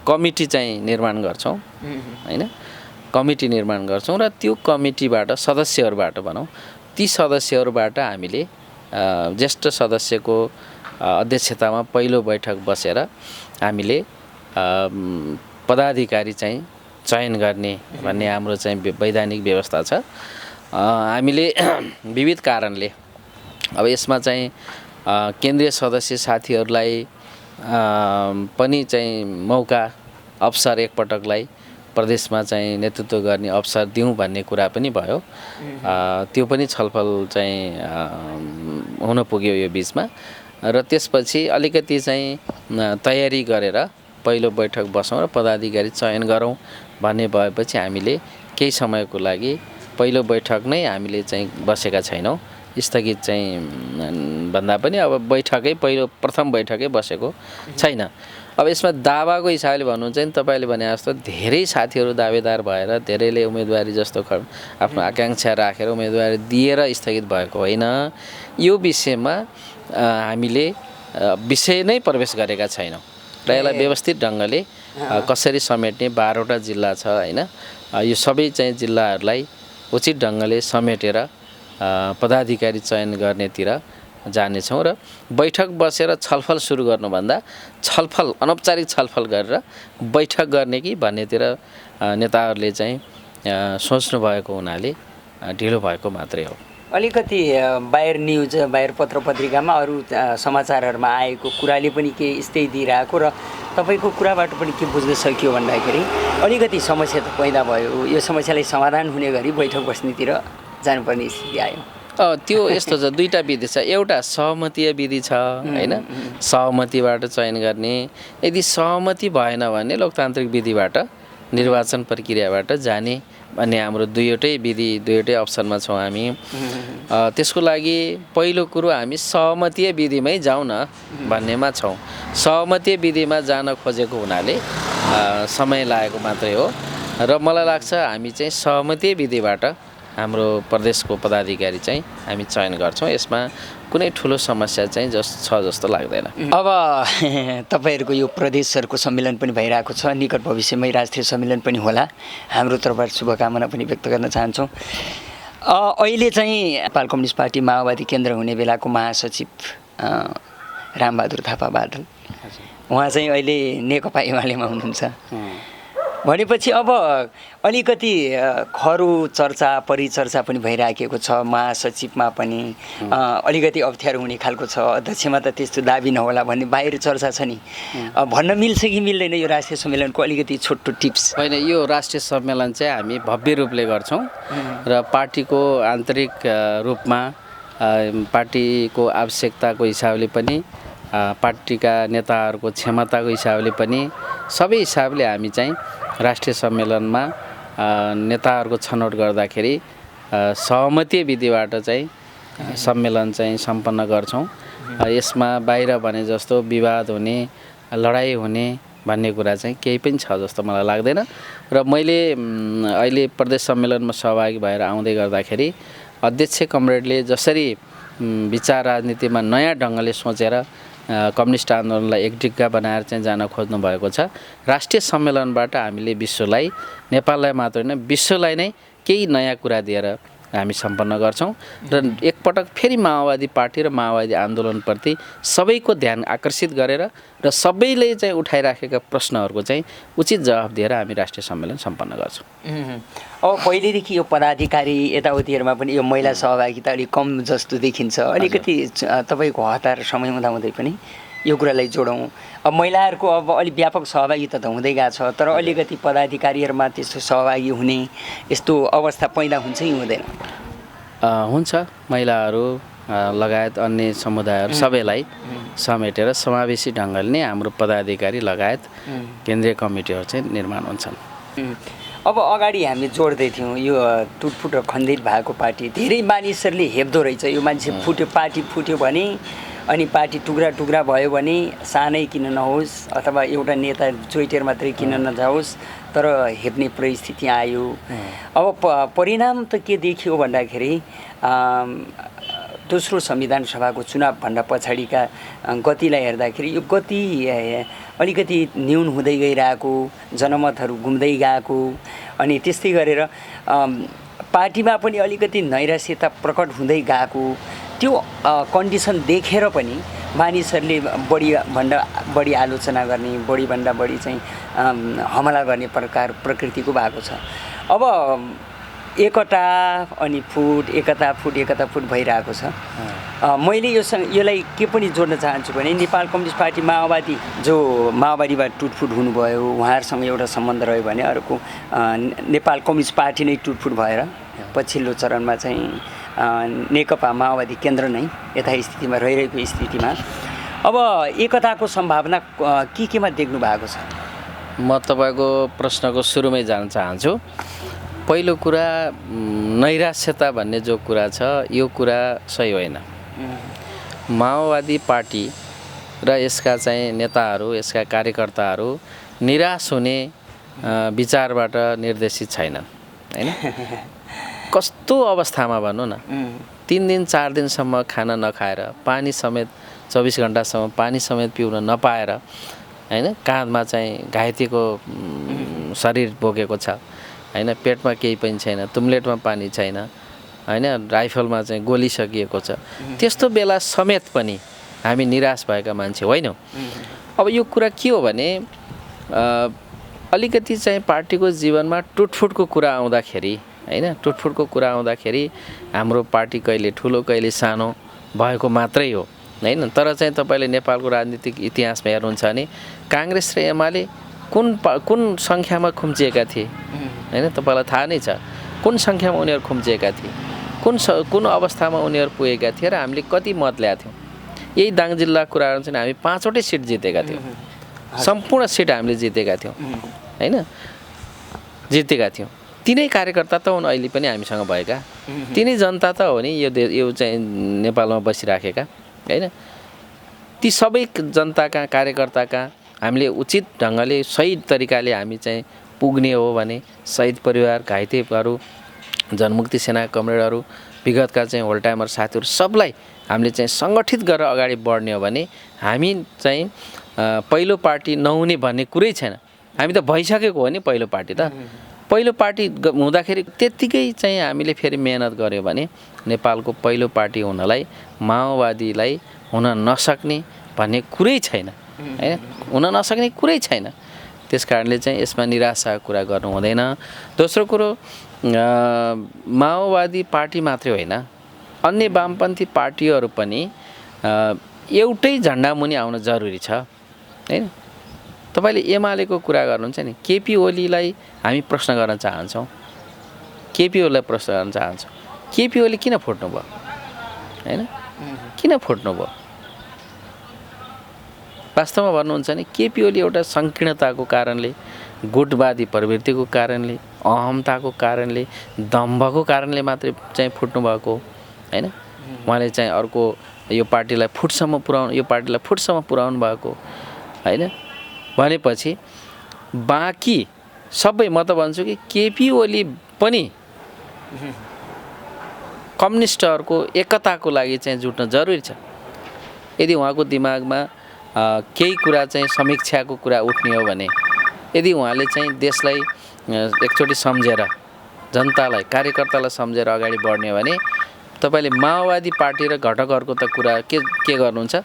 Speaker 1: कमिटी चाहिँ निर्माण गर्छौँ हैन। कमिटी निर्माण गर्छौँ र त्यो कमिटीबाट सदस्यहरूबाट भनौँ ती सदस्यहरूबाट हामीले ज्येष्ठ सदस्यको अध्यक्षतामा पहिलो बैठक बसेर हामीले पदाधिकारी चाहिँ चयन गर्ने भन्ने हाम्रो चाहिँ वैधानिक व्यवस्था छ। हामीले विविध कारणले अब यसमा चाहिँ केन्द्रीय सदस्य साथीहरूलाई पनि चाहिँ मौका अवसर एकपटकलाई प्रदेशमा चाहिँ नेतृत्व गर्ने अवसर दिउँ भन्ने कुरा पनि भयो। त्यो पनि छलफल चाहिँ हुन पुग्यो यो बिचमा र त्यसपछि अलिकति चाहिँ तयारी गरेर पहिलो बैठक बसौँ र पदाधिकारी चयन गरौँ भन्ने भएपछि हामीले केही समयको लागि पहिलो बैठक नै हामीले चाहिँ बसेका छैनौँ। स्थगित चाहिँ भन्दा पनि अब बैठकै पहिलो प्रथम बैठकै बसेको छैन। अब यसमा दावाको हिसाबले भन्नुहुन्छ नि तपाईँले भने जस्तो धेरै साथीहरू दावेदार भएर धेरैले उम्मेदवारी जस्तो आफ्नो आकाङ्क्षा राखेर उम्मेदवारी दिएर स्थगित भएको होइन। यो विषयमा हामीले विषय नै प्रवेश गरेका छैनौँ र यसलाई व्यवस्थित ढङ्गले कसरी समेट्ने 12वटा जिल्ला छ हैन। यो सबै चाहिँ जिल्लाहरूलाई उचित ढङ्गले समेटेर पदाधिकारी चयन गर्नेतिर जानेछौँ र बैठक बसेर छलफल सुरु गर्नुभन्दा छलफल अनौपचारिक छलफल गरेर बैठक गर्ने कि भन्नेतिर नेताहरूले चाहिँ सोच्नु भएको हुनाले ढिलो भएको मात्रै हो।
Speaker 2: अलिकति बाहिर न्युज बाहिर पत्र पत्रिकामा अरू समाचारहरूमा आएको कुराले पनि के यस्तै दिइरहेको र तपाईँको कुराबाट पनि के बुझ्न सकियो भन्दाखेरि अलिकति समस्या त पैदा भयो। यो समस्यालाई समाधान हुने गरी बैठक बस्नेतिर जानुपर्ने स्थिति आयो।
Speaker 1: त्यो यस्तो छ, दुईवटा विधि छ। एउटा सहमतीय विधि छ होइन, सहमतिबाट चयन गर्ने। यदि सहमति भएन भने लोकतान्त्रिक विधिबाट निर्वाचन प्रक्रियाबाट जाने भन्ने हाम्रो दुईवटै अप्सनमा छौँ हामी। त्यसको लागि पहिलो कुरो हामी सहमतीय विधिमै जाउँ न भन्नेमा छौँ। सहमतीय विधिमा जान खोजेको हुनाले समय लागेको मात्रै हो र मलाई लाग्छ हामी चाहिँ सहमतीय विधिबाट हाम्रो प्रदेशको पदाधिकारी चाहिँ हामी चयन गर्छौँ। यसमा कुनै ठुलो समस्या चाहिँ छ जस्तो लाग्दैन।
Speaker 2: अब तपाईँहरूको यो प्रदेशहरूको सम्मेलन पनि भइरहेको छ, निकट भविष्यमै राष्ट्रिय सम्मेलन पनि होला। हाम्रो तर्फबाट शुभकामना पनि व्यक्त गर्न चाहन्छौँ। अहिले चाहिँ नेपाल कम्युनिस्ट पार्टी माओवादी केन्द्र हुने बेलाको महासचिव रामबहादुर थापा बादल, उहाँ चाहिँ अहिले नेकपा एमालेमा हुनुहुन्छ। भनेपछि अब अलिकति खरो चर्चा परिचर्चा पनि भइराखेको छ, महासचिवमा पनि अलिकति अप्ठ्यारो हुने खालको छ, अध्यक्षमा त त्यस्तो दाबी नहोला भन्ने बाहिर चर्चा छ नि। भन्न मिल्छ कि मिल्दैन यो राष्ट्रिय सम्मेलनको अलिकति छोटो टिप्स?
Speaker 1: होइन, यो राष्ट्रिय सम्मेलन चाहिँ हामी भव्य रूपले गर्छौँ र पार्टीको आन्तरिक रूपमा पार्टीको आवश्यकताको हिसाबले पनि पार्टीका नेताहरूको क्षमताको हिसाबले पनि सबै हिसाबले हामी चाहिँ राष्ट्रिय सम्मेलनमा नेताहरूको छनौट गर्दाखेरि सहमति विधिबाट चाहिँ सम्मेलन चाहिँ सम्पन्न गर्छौँ। यसमा बाहिर भने जस्तो विवाद हुने, लडाइँ हुने भन्ने कुरा चाहिँ केही पनि छ जस्तो मलाई लाग्दैन। र मैले अहिले प्रदेश सम्मेलनमा सहभागी भएर आउँदै गर्दाखेरि अध्यक्ष कमरेडले जसरी विचार राजनीतिमा नयाँ ढङ्गले सोचेर कम्युनिस्ट आन्दोलनलाई एकडिग्गा बनाएर चाहिँ जान खोज्नु भएको छ। राष्ट्रिय सम्मेलनबाट हामीले विश्वलाई, नेपाललाई मात्र होइन विश्वलाई नै केही नयाँ कुरा दिएर हामी सम्पन्न गर्छौँ र एकपटक फेरि माओवादी पार्टी र माओवादी आन्दोलनप्रति सबैको ध्यान आकर्षित गरेर र सबैले चाहिँ उठाइराखेका प्रश्नहरूको चाहिँ उचित जवाफ दिएर हामी राष्ट्रिय सम्मेलन सम्पन्न गर्छौँ।
Speaker 2: अब पहिलेदेखि यो पदाधिकारी यताउतिहरूमा पनि यो महिला सहभागिता अलिक कम जस्तो देखिन्छ। अलिकति तपाईँको हतार समय हुँदाहुँदै पनि यो कुरालाई जोडौँ। अब महिलाहरूको अब अलिक व्यापक सहभागिता त हुँदै गएको छ, तर अलिकति पदाधिकारीहरूमा त्यस्तो सहभागी हुने यस्तो अवस्था पैदा हुन्छ कि हुँदैन?
Speaker 1: हुन्छ। महिलाहरू लगायत अन्य समुदायहरू सबैलाई समेटेर समावेशी ढङ्गले नै हाम्रो पदाधिकारी लगायत केन्द्रीय कमिटीहरू चाहिँ निर्माण हुन्छन्।
Speaker 2: अब अगाडि हामी जोड्दै थियौँ यो टुटफुट र खण्डित भएको पार्टी धेरै मानिसहरूले हेप्दो रहेछ। यो मान्छे फुट्यो, पार्टी फुट्यो भने अनि पार्टी टुक्रा टुक्रा भयो भने सानै किन नहोस् अथवा एउटा नेता चोइटेर मात्रै किन नजाओस्, तर हेप्ने परिस्थिति आयो। अब परिणाम त के देखियो भन्दाखेरि दोस्रो संविधान सभाको चुनावभन्दा पछाडिका गतिलाई हेर्दाखेरि यो गति अलिकति न्यून हुँदै गइरहेको, जनमतहरू घुम्दै गएको, अनि त्यस्तै गरेर पार्टीमा पनि अलिकति नैराश्यता प्रकट हुँदै गएको, त्यो कन्डिसन देखेर पनि मानिसहरूले बढीभन्दा बढी आलोचना गर्ने, बढीभन्दा बढी चाहिँ हमला गर्ने प्रकृतिको भएको छ। अब एकता अनि एकता फुट भइरहेको छ। मैले यसलाई के पनि जोड्न चाहन्छु भने नेपाल कम्युनिस्ट पार्टी माओवादीबाट टुटफुट हुनुभयो, उहाँहरूसँग एउटा सम्बन्ध रह्यो भने अर्को नेपाल कम्युनिस्ट पार्टी नै टुटफुट भएर पछिल्लो चरणमा चाहिँ नेकपा माओवादी केन्द्र नै यथास्थितिमा रहिरहेको स्थितिमा अब एकताको सम्भावना केमा देख्नु भएको छ?
Speaker 1: म तपाईँको प्रश्नको सुरुमै जान चाहन्छु। पहिलो कुरा नैराश्यता भन्ने जो कुरा छ यो कुरा सही होइन। माओवादी पार्टी र यसका चाहिँ नेताहरू, यसका कार्यकर्ताहरू निराश हुने विचारबाट निर्देशित छैनन् होइन। कस्तो अवस्थामा भन्नु न, 3 दिन 4 दिनसम्म खाना नखाएर, पानी समेत 24 घण्टासम्म पानी समेत पिउन नपाएर होइन, काँधमा चाहिँ घाइतेको शरीर बोकेको छ होइन, पेटमा केही पनि छैन, तुम्लेटमा पानी छैन होइन, राइफलमा चाहिँ गोली सकिएको छ। त्यस्तो बेला समेत पनि हामी निराश भएका मान्छे होइनौँ। अब यो कुरा के हो भने अलिकति चाहिँ पार्टीको जीवनमा टुटफुटको कुरा आउँदाखेरि होइन, टुटफुटको कुरा आउँदाखेरि हाम्रो पार्टी कहिले ठुलो कहिले सानो भएको मात्रै हो होइन। तर चाहिँ तपाईँले नेपालको राजनीतिक इतिहासमा हेर्नुहुन्छ भने काङ्ग्रेस र एमाले कुन सङ्ख्यामा खुम्चिएका थिए होइन, तपाईँलाई थाहा नै छ कुन सङ्ख्यामा उनीहरू खुम्चिएका थिए। कुन अवस्थामा उनीहरू पुगेका थिए र हामीले कति मत ल्याएको थियौँ। यही दाङ जिल्ला कुराहरू चाहिँ हामी 5वटै सिट जितेका थियौँ। सम्पूर्ण सिट हामीले जितेका थियौँ होइन, जितेका थियौँ। तिनै कार्यकर्ता त हुन् अहिले पनि हामीसँग भएका, तिनै जनता त हो नि यो चाहिँ नेपालमा बसिराखेका होइन। ती सबै जनताका कार्यकर्ताका हामीले उचित ढङ्गले सही तरिकाले हामी चाहिँ पुग्ने हो भने शहीद परिवार, घाइतेहरू, जनमुक्ति सेना कमरेडहरू, विगतका चाहिँ होल टाइमर साथीहरू सबलाई हामीले चाहिँ सङ्गठित गरेर अगाडि बढ्ने हो भने हामी चाहिँ पहिलो पार्टी नहुने भन्ने कुरै छैन। हामी त भइसकेको हो नि पहिलो पार्टी त। पहिलो पार्टी हुँदाखेरि त्यत्तिकै चाहिँ हामीले फेरि मेहनत गऱ्यो भने नेपालको पहिलो पार्टी हुनलाई माओवादीलाई हुन नसक्ने भन्ने कुरै छैन होइन, हुन नसक्ने कुरै छैन। त्यस कारणले चाहिँ यसमा निराशाको कुरा गर्नु हुँदैन। दोस्रो कुरो, माओवादी पार्टी मात्रै होइन, अन्य वामपन्थी पार्टीहरू पनि एउटै झन्डा मुनि आउन जरुरी छ होइन। तपाईँले एमालेको कुरा गर्नुहुन्छ नि, केपी ओलीलाई हामी प्रश्न गर्न चाहन्छौँ, केपी ओलीलाई प्रश्न गर्न चाहन्छौँ, केपी ओली किन फुट्नु भयो होइन, किन फुट्नु भयो? वास्तवमा भन्नुहुन्छ नि केपी ओली एउटा सङ्कीर्णताको कारणले, गुटवादी प्रवृत्तिको कारणले, अहमताको कारणले, दम्भको कारणले मात्रै चाहिँ फुट्नु भएको होइन। उहाँले चाहिँ अर्को यो पार्टीलाई फुटसम्म पुर्याउनु भएको होइन। भनेपछि बाँकी सबै म त भन्छु कि केपी ओली पनि कम्युनिस्टहरूको एकताको लागि चाहिँ जुट्न जरुरी छ। यदि उहाँको दिमागमा केही कुरा चाहिँ समीक्षाको कुरा उठ्ने हो भने, यदि उहाँले चाहिँ देशलाई एकचोटि सम्झेर, जनतालाई, कार्यकर्तालाई सम्झेर अगाडि बढ्ने हो भने तपाईँले माओवादी पार्टी र घटकहरूको त कुरा के गर्नुहुन्छ,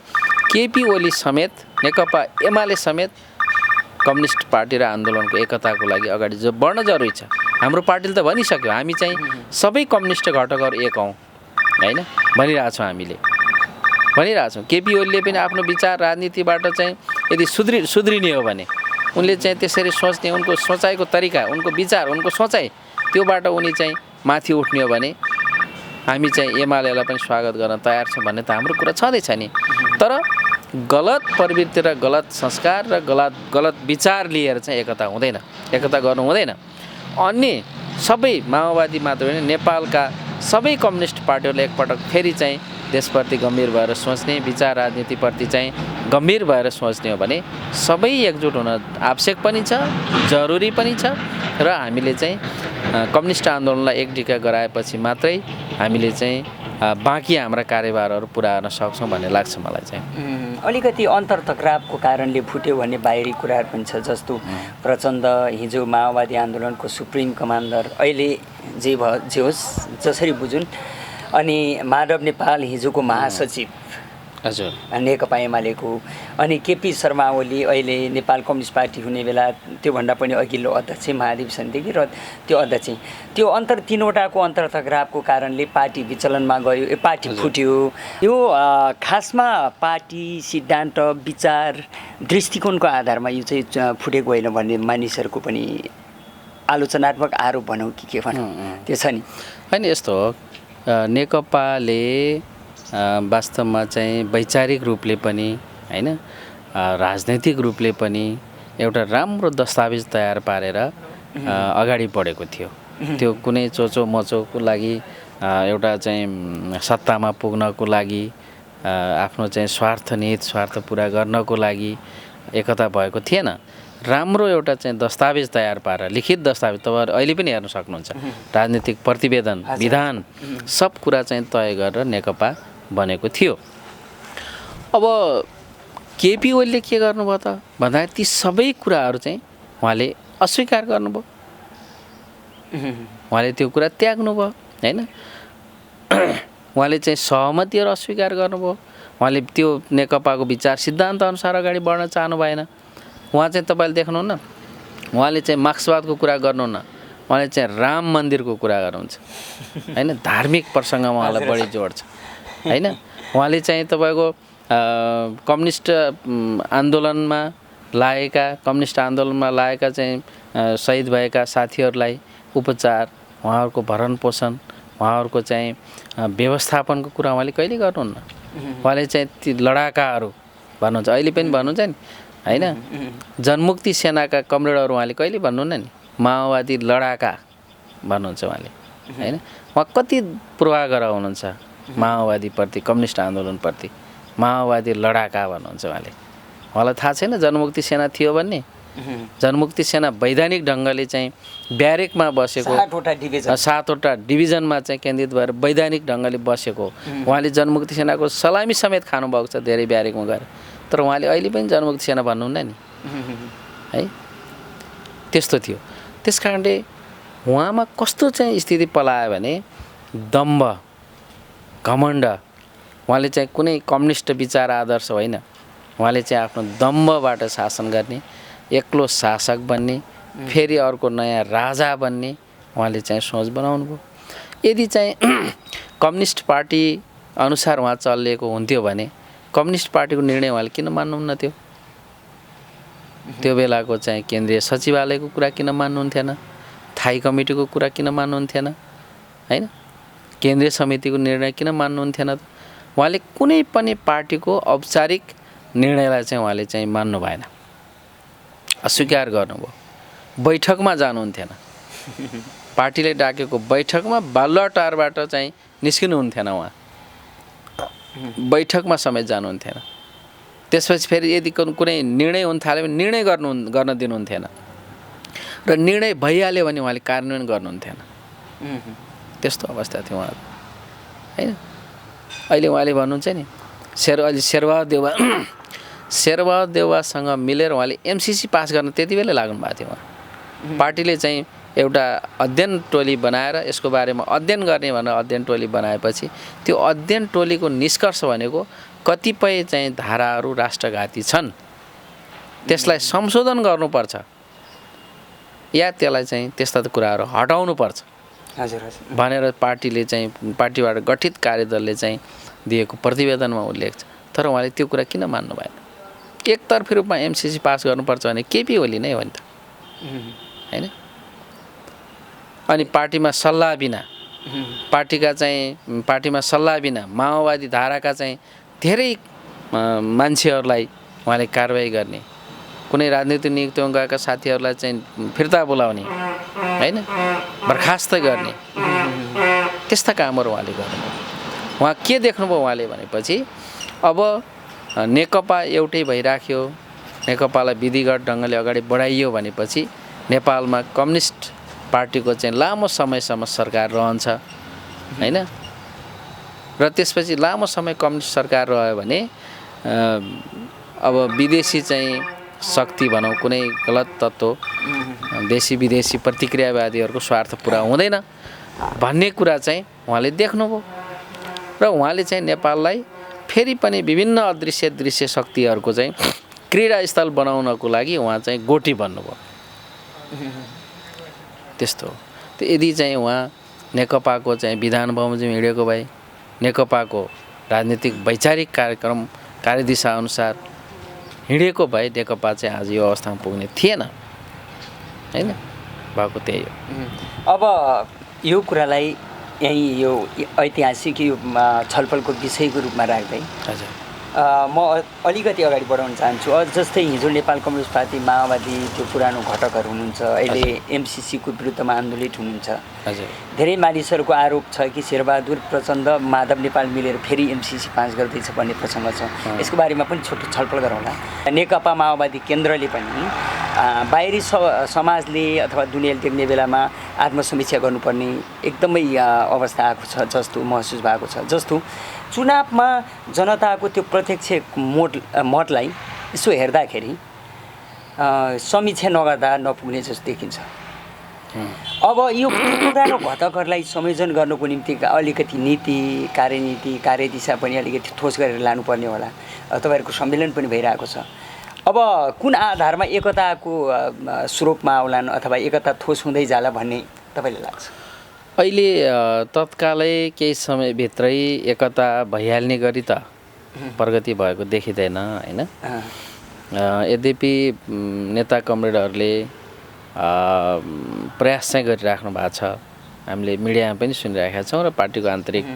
Speaker 1: केपी ओली समेत, नेकपा एमाले समेत कम्युनिस्ट पार्टी र आन्दोलनको एकताको लागि अगाडि बढ्न जरुरी छ। हाम्रो पार्टीले त भनिसक्यो हामी चाहिँ सबै कम्युनिस्ट घटकहरू एक हौँ होइन, भनिरहेछौँ हामीले, भनिरहेछौँ। केपी ओलीले पनि आफ्नो विचार राजनीतिबाट चाहिँ यदि सुध्रिने हो भने, उनले चाहिँ त्यसरी सोच्ने, उनको सोचाइको तरिका, उनको विचार, उनको सोचाइ त्योबाट उनी चाहिँ माथि उठ्ने हो भने हामी चाहिँ एमालेलाई पनि स्वागत गर्न तयार छौँ भन्ने त हाम्रो कुरा छँदैछ नि। तर गलत प्रवृत्ति र गलत संस्कार र गलत विचार लिएर चाहिँ एकता हुँदैन, एकता गर्नु हुँदैन। अन्य सबै माओवादी मात्र होइन, नेपालका सबै कम्युनिस्ट पार्टीहरूले एकपटक फेरि चाहिँ देशप्रति गम्भीर भएर सोच्ने, विचार राजनीतिप्रति चाहिँ गम्भीर भएर सोच्ने हो भने सबै एकजुट हुन आवश्यक पनि छ, जरुरी पनि छ। र हामीले चाहिँ कम्युनिस्ट आन्दोलनलाई एकडिका गराएपछि मात्रै हामीले चाहिँ बाँकी हाम्रा कार्यभारहरू पुरा गर्न सक्छौँ भन्ने लाग्छ मलाई चाहिँ।
Speaker 2: अलिकति अन्तर्तक्रावको कारणले फुट्यो भन्ने बाहिरी कुराहरू पनि छ। जस्तो प्रचण्ड हिजो माओवादी आन्दोलनको सुप्रिम कमान्डर, अहिले जे होस् जसरी बुझुन्, अनि माधव नेपाल हिजोको महासचिव
Speaker 1: हजुर
Speaker 2: नेकपा एमालेको, अनि केपी शर्मा ओली अहिले नेपाल कम्युनिस्ट पार्टी हुने बेला त्योभन्दा पनि अघिल्लो अध्यक्ष महाधिवेशनदेखि र त्यो अध्यक्ष, त्यो तिनवटाको अन्तर्तक्रावको कारणले पार्टी विचलनमा गयो, पार्टी फुट्यो। यो खासमा पार्टी सिद्धान्त, विचार, दृष्टिकोणको आधारमा यो चाहिँ फुटेको होइन भन्ने मानिसहरूको पनि आलोचनात्मक आरोप भनौँ कि के भनौँ, त्यो छ नि
Speaker 1: होइन। यस्तो हो, नेकपाले वास्तवमा चाहिँ वैचारिक रूपले पनि होइन, राजनैतिक रूपले पनि एउटा राम्रो दस्तावेज तयार पारेर अगाडि बढेको थियो। त्यो कुनै चोचो मचोको लागि, एउटा चाहिँ सत्तामा पुग्नको लागि, आफ्नो चाहिँ स्वार्थ पुरा गर्नको लागि एकता भएको थिएन। राम्रो एउटा चाहिँ दस्तावेज तयार पारेर, लिखित दस्तावेज, तपाईँहरू अहिले पनि हेर्न सक्नुहुन्छ, राजनीतिक प्रतिवेदन, विधान, सब कुरा चाहिँ तय गरेर नेकपा बनेको थियो। अब केपी ओलीले के गर्नुभयो त भन्दाखेरि ती सबै कुराहरू चाहिँ उहाँले अस्वीकार गर्नुभयो, उहाँले त्यो कुरा त्याग्नुभयो होइन। उहाँले चाहिँ सहमतिहरू अस्वीकार गर्नुभयो, उहाँले त्यो नेकपाको विचार सिद्धान्त अनुसार अगाडि बढ्न चाहनु भएन। उहाँ चाहिँ तपाईँले देख्नुहुन्न, उहाँले चाहिँ मार्क्सवादको कुरा गर्नुहुन्न, उहाँले चाहिँ राम मन्दिरको कुरा गर्नुहुन्छ होइन। धार्मिक प्रसङ्गमा उहाँलाई बढी जोड छ होइन। उहाँले चाहिँ तपाईँको कम्युनिस्ट आन्दोलनमा लागेका चाहिँ शहीद भएका साथीहरूलाई उपचार, उहाँहरूको भरण पोषण, उहाँहरूको चाहिँ व्यवस्थापनको कुरा उहाँले कहिले गर्नुहुन्न। उहाँले चाहिँ ती लडाकाहरू भन्नुहुन्छ, अहिले पनि भन्नुहुन्छ नि होइन। जनमुक्ति सेनाका कमरेडहरू उहाँले कहिले भन्नुहुन्न नि, माओवादी लडाका भन्नुहुन्छ उहाँले होइन। उहाँ कति पूर्वाग्रह हुनुहुन्छ माओवादीप्रति, कम्युनिस्ट आन्दोलनप्रति। माओवादी लडाका भन्नुहुन्छ उहाँले। उहाँलाई थाहा छैन जनमुक्ति सेना थियो भन्ने? जनमुक्ति सेना वैधानिक ढङ्गले चाहिँ ब्यारेकमा बसेको 7वटा डिभिजनमा चाहिँ केन्द्रित भएर वैधानिक ढङ्गले बसेको। उहाँले जनमुक्ति सेनाको सलामी समेत खानुभएको छ धेरै ब्यारेकमा गएर। तर उहाँले अहिले पनि जनमुक्ति सेना भन्नुहुन्न नि है। त्यस्तो थियो। त्यस कारणले उहाँमा कस्तो चाहिँ स्थिति पलायो भने दम्भ, घमण्ड। उहाँले चाहिँ कुनै कम्युनिस्ट विचार आदर्श होइन, उहाँले चाहिँ आफ्नो दम्भबाट शासन गर्ने, एक्लो शासक बन्ने, फेरि अर्को नयाँ राजा बन्ने उहाँले चाहिँ सोच बनाउनु भयो। यदि चाहिँ कम्युनिस्ट पार्टी अनुसार उहाँ चलिएको हुन्थ्यो भने कम्युनिस्ट पार्टीको निर्णय उहाँले किन मान्नुहुन्न थियो? त्यो बेलाको चाहिँ केन्द्रीय सचिवालयको कुरा किन मान्नुहुन्थेन? थाई कमिटीको कुरा किन मान्नुहुन्थेन होइन? केन्द्रीय समितिको निर्णय किन मान्नुहुन्थेन? उहाँले कुनै पनि पार्टीको औपचारिक निर्णयलाई चाहिँ उहाँले चाहिँ मान्नु भएन, अस्वीकार गर्नुभयो। बैठकमा जानुहुन्थेन, पार्टीले डाकेको बैठकमा बालुवाटारबाट चाहिँ निस्किनुहुन्थेन उहाँ, बैठकमा समेत जानुहुन्थेन। त्यसपछि फेरि यदि कुनै निर्णय हुन थाल्यो भने निर्णय गर्न दिनुहुन्थेन र निर्णय भइहाल्यो भने उहाँले कार्यान्वयन गर्नुहुन्थेन। त्यस्तो अवस्था थियो उहाँको होइन। अहिले उहाँले भन्नुहुन्छ नि अहिले शेरबहादुर देउवासँग मिलेर उहाँले एमसिसी पास गर्न त्यति बेला लाग्नु भएको थियो उहाँ। पार्टीले चाहिँ एउटा अध्ययन टोली बनाएर यसको बारेमा अध्ययन गर्ने भनेर अध्ययन टोली बनाएपछि त्यो अध्ययन टोलीको निष्कर्ष भनेको कतिपय चाहिँ धाराहरू राष्ट्रघाती छन्, त्यसलाई संशोधन गर्नुपर्छ या त्यसलाई चाहिँ त्यस्ता कुराहरू हटाउनुपर्छ भनेर पार्टीले चाहिँ पार्टीबाट गठित कार्यदलले चाहिँ दिएको प्रतिवेदनमा उल्लेख छ। तर उहाँले त्यो कुरा किन मान्नु भएन? एकतर्फी रूपमा एमसिसी पास गर्नुपर्छ भने केपी ओली नै हो नि त होइन। अनि पार्टीमा सल्लाह बिना माओवादी धाराका चाहिँ धेरै मान्छेहरूलाई उहाँले कारबाही गर्ने, कुनै राजनीतिक नियुक्तिमा गएका साथीहरूलाई चाहिँ फिर्ता बोलाउने होइन, बर्खास्त गर्ने, त्यस्ता कामहरू उहाँले गर्नुभयो। उहाँ के देख्नुभयो उहाँले भनेपछि अब नेकपा एउटै भइराख्यो, नेकपालाई विधिगत ढङ्गले अगाडि बढाइयो भनेपछि नेपालमा कम्युनिस्ट पार्टीको चाहिँ लामो समयसम्म सरकार रहन्छ होइन। र त्यसपछि लामो समय कम्युनिस्ट सरकार रह्यो भने अब विदेशी चाहिँ शक्ति भनौँ, कुनै गलत तत्त्व, देशी विदेशी प्रतिक्रियावादीहरूको स्वार्थ पुरा हुँदैन भन्ने कुरा चाहिँ उहाँले देख्नुभयो। र उहाँले चाहिँ नेपाललाई फेरि पनि विभिन्न अदृश्य दृश्य शक्तिहरूको चाहिँ क्रीडास्थल बनाउनको लागि उहाँ चाहिँ गोटी बन्नुभयो। त्यस्तो हो। यदि चाहिँ उहाँ नेकपाको चाहिँ विधान बमोजिम हिँडेको भए, नेकपाको राजनीतिक वैचारिक कार्यक्रम कार्यदिशा अनुसार हिँडेको भए नेकपा चाहिँ आज यो अवस्थामा पुग्ने थिएन होइन। भएको त्यही हो।
Speaker 2: अब यो कुरालाई यही यो ऐतिहासिक यो छलफलको विषयको रूपमा राख्दै
Speaker 1: हजुर
Speaker 2: म अलिकति अगाडि बढाउन चाहन्छु। जस्तै हिजो नेपाल कम्युनिस्ट पार्टी माओवादी त्यो पुरानो घटकहरू हुनुहुन्छ, अहिले एमसिसीको विरुद्धमा आन्दोलित हुनुहुन्छ। धेरै मानिसहरूको आरोप छ कि शेरबहादुर प्रचण्ड माधव नेपाल मिलेर फेरि एमसिसी पास गर्दैछ भन्ने प्रसङ्ग छ। यसको बारेमा पनि छोटो छलफल गरौँला। नेकपा माओवादी केन्द्रले पनि बाहिरी समाजले अथवा दुनियाँले देख्ने बेलामा आत्मसमीक्षा गर्नुपर्ने एकदमै अवस्था आएको छ जस्तो महसुस भएको छ। जस्तो चुनावमा जनताको त्यो प्रत्यक्ष मतलाई यसो हेर्दाखेरि समीक्षा नगर्दा नपुग्ने जस्तो देखिन्छ। अब यो पुरानो घटकहरूलाई संयोजन गर्नको निम्ति अलिकति नीति, कार्यनीति, कार्यदिशा पनि अलिकति ठोस गरेर लानुपर्ने होला। तपाईँहरूको सम्मेलन पनि भइरहेको छ। अब कुन आधारमा एकताको स्वरूपमा आउलान् अथवा एकता ठोस हुँदै जाला भन्ने तपाईँलाई लाग्छ?
Speaker 1: अहिले तत्कालै केही समयभित्रै एकता भइहाल्ने गरी त प्रगति भएको देखिँदैन होइन। यद्यपि नेता कमरेडहरूले प्रयास चाहिँ गरिराख्नु भएको छ हामीले मिडियामा पनि सुनिरहेका छौँ र पार्टीको आन्तरिक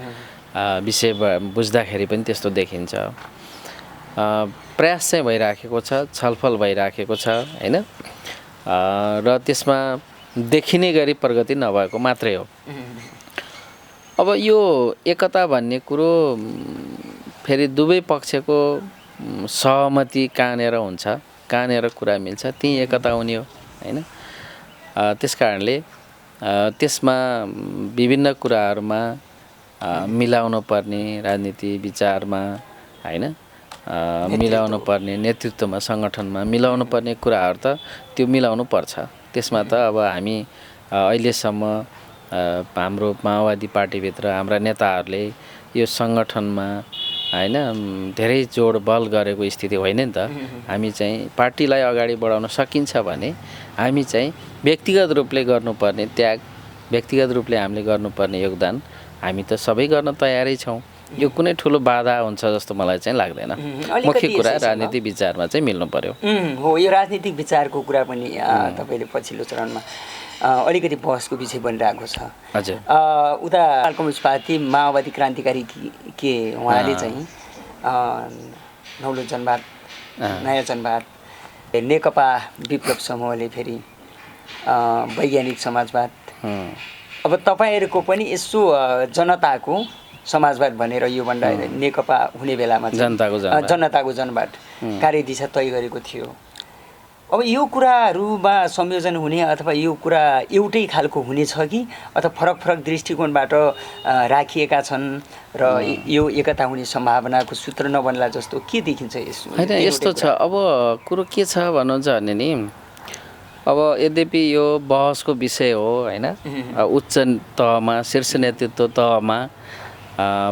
Speaker 1: विषय बुझ्दाखेरि पनि त्यस्तो देखिन्छ। प्रयास चाहिँ भइराखेको छ, छलफल भइराखेको छ होइन, र त्यसमा देखिने गरी प्रगति नभएको मात्रै हो। अब यो एकता भन्ने कुरो फेरि दुवै पक्षको सहमति कहाँनिर हुन्छ, कहाँनिर कुरा मिल्छ, त्यही एकता हुने हो होइन। त्यस कारणले त्यसमा विभिन्न कुराहरूमा मिलाउनु पर्ने, राजनीति विचारमा होइन मिलाउनु पर्ने, नेतृत्वमा सङ्गठनमा मिलाउनु पर्ने कुराहरू त त्यो मिलाउनु पर्छ। त्यसमा त अब हामी अहिलेसम्म हाम्रो माओवादी पार्टीभित्र हाम्रा नेताहरूले यो सङ्गठनमा होइन धेरै जोड बल गरेको स्थिति होइन नि त। हामी चाहिँ पार्टीलाई अगाडि बढाउन सकिन्छ भने हामी चाहिँ व्यक्तिगत रूपले गर्नुपर्ने त्याग, व्यक्तिगत रूपले हामीले गर्नुपर्ने योगदान हामी त सबै गर्न तयारै छौँ। यो कुनै ठुलो बाधा हुन्छ जस्तो मलाई चाहिँ लाग्दैन। मुख्य कुरा राजनीति विचारमा चाहिँ मिल्नु पर्यो।
Speaker 2: हो, यो राजनीतिक विचारको कुरा पनि तपाईँले पछिल्लो चरणमा अलिकति बहसको विषय बनिरहेको छ।
Speaker 1: हजुर।
Speaker 2: उता कम्युनिस्ट पार्टी माओवादी क्रान्तिकारी के उहाँले चाहिँ नौलो जनवाद, नयाँ जनवाद, नेकपा विप्लव समूहले फेरि वैज्ञानिक समाजवाद। अब तपाईँहरूको पनि यसो जनताको समाजवाद भनेर योभन्दा नेकपा हुने बेलामा जनताको जनवाद कार्यदिशा तय गरेको थियो। अब यो कुराहरूमा संयोजन हुने अथवा यो कुरा एउटै खालको हुनेछ कि अथवा फरक फरक दृष्टिकोणबाट राखिएका छन् र यो एकता हुने सम्भावनाको सूत्र नबन्ला जस्तो के देखिन्छ यसो?
Speaker 1: होइन, यस्तो छ। अब कुरो के छ भन्नुहुन्छ भने नि, अब यद्यपि यो बहसको विषय हो होइन, उच्च तहमा शीर्ष नेतृत्व तहमा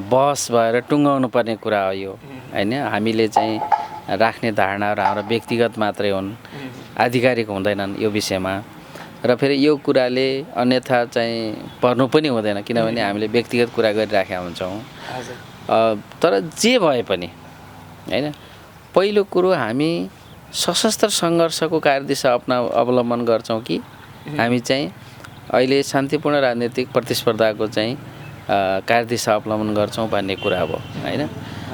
Speaker 1: बहस भएर टुङ्गाउनु पर्ने कुरा हो यो होइन। हामीले चाहिँ राख्ने धारणाहरू हाम्रो व्यक्तिगत मात्रै हुन्, आधिकारिक हुँदैनन् यो विषयमा। र फेरि यो कुराले अन्यथा चाहिँ पर्नु पनि हुँदैन, किनभने हामीले व्यक्तिगत कुरा गरिराखेका हुन्छौँ। तर जे भए पनि होइन, पहिलो कुरो हामी सशस्त्र सङ्घर्षको कार्यदिशा अवलम्बन गर्छौँ कि हामी चाहिँ अहिले शान्तिपूर्ण राजनीतिक प्रतिस्पर्धाको चाहिँ कार्यदिशा अवलम्बन गर्छौँ भन्ने कुरा हो होइन।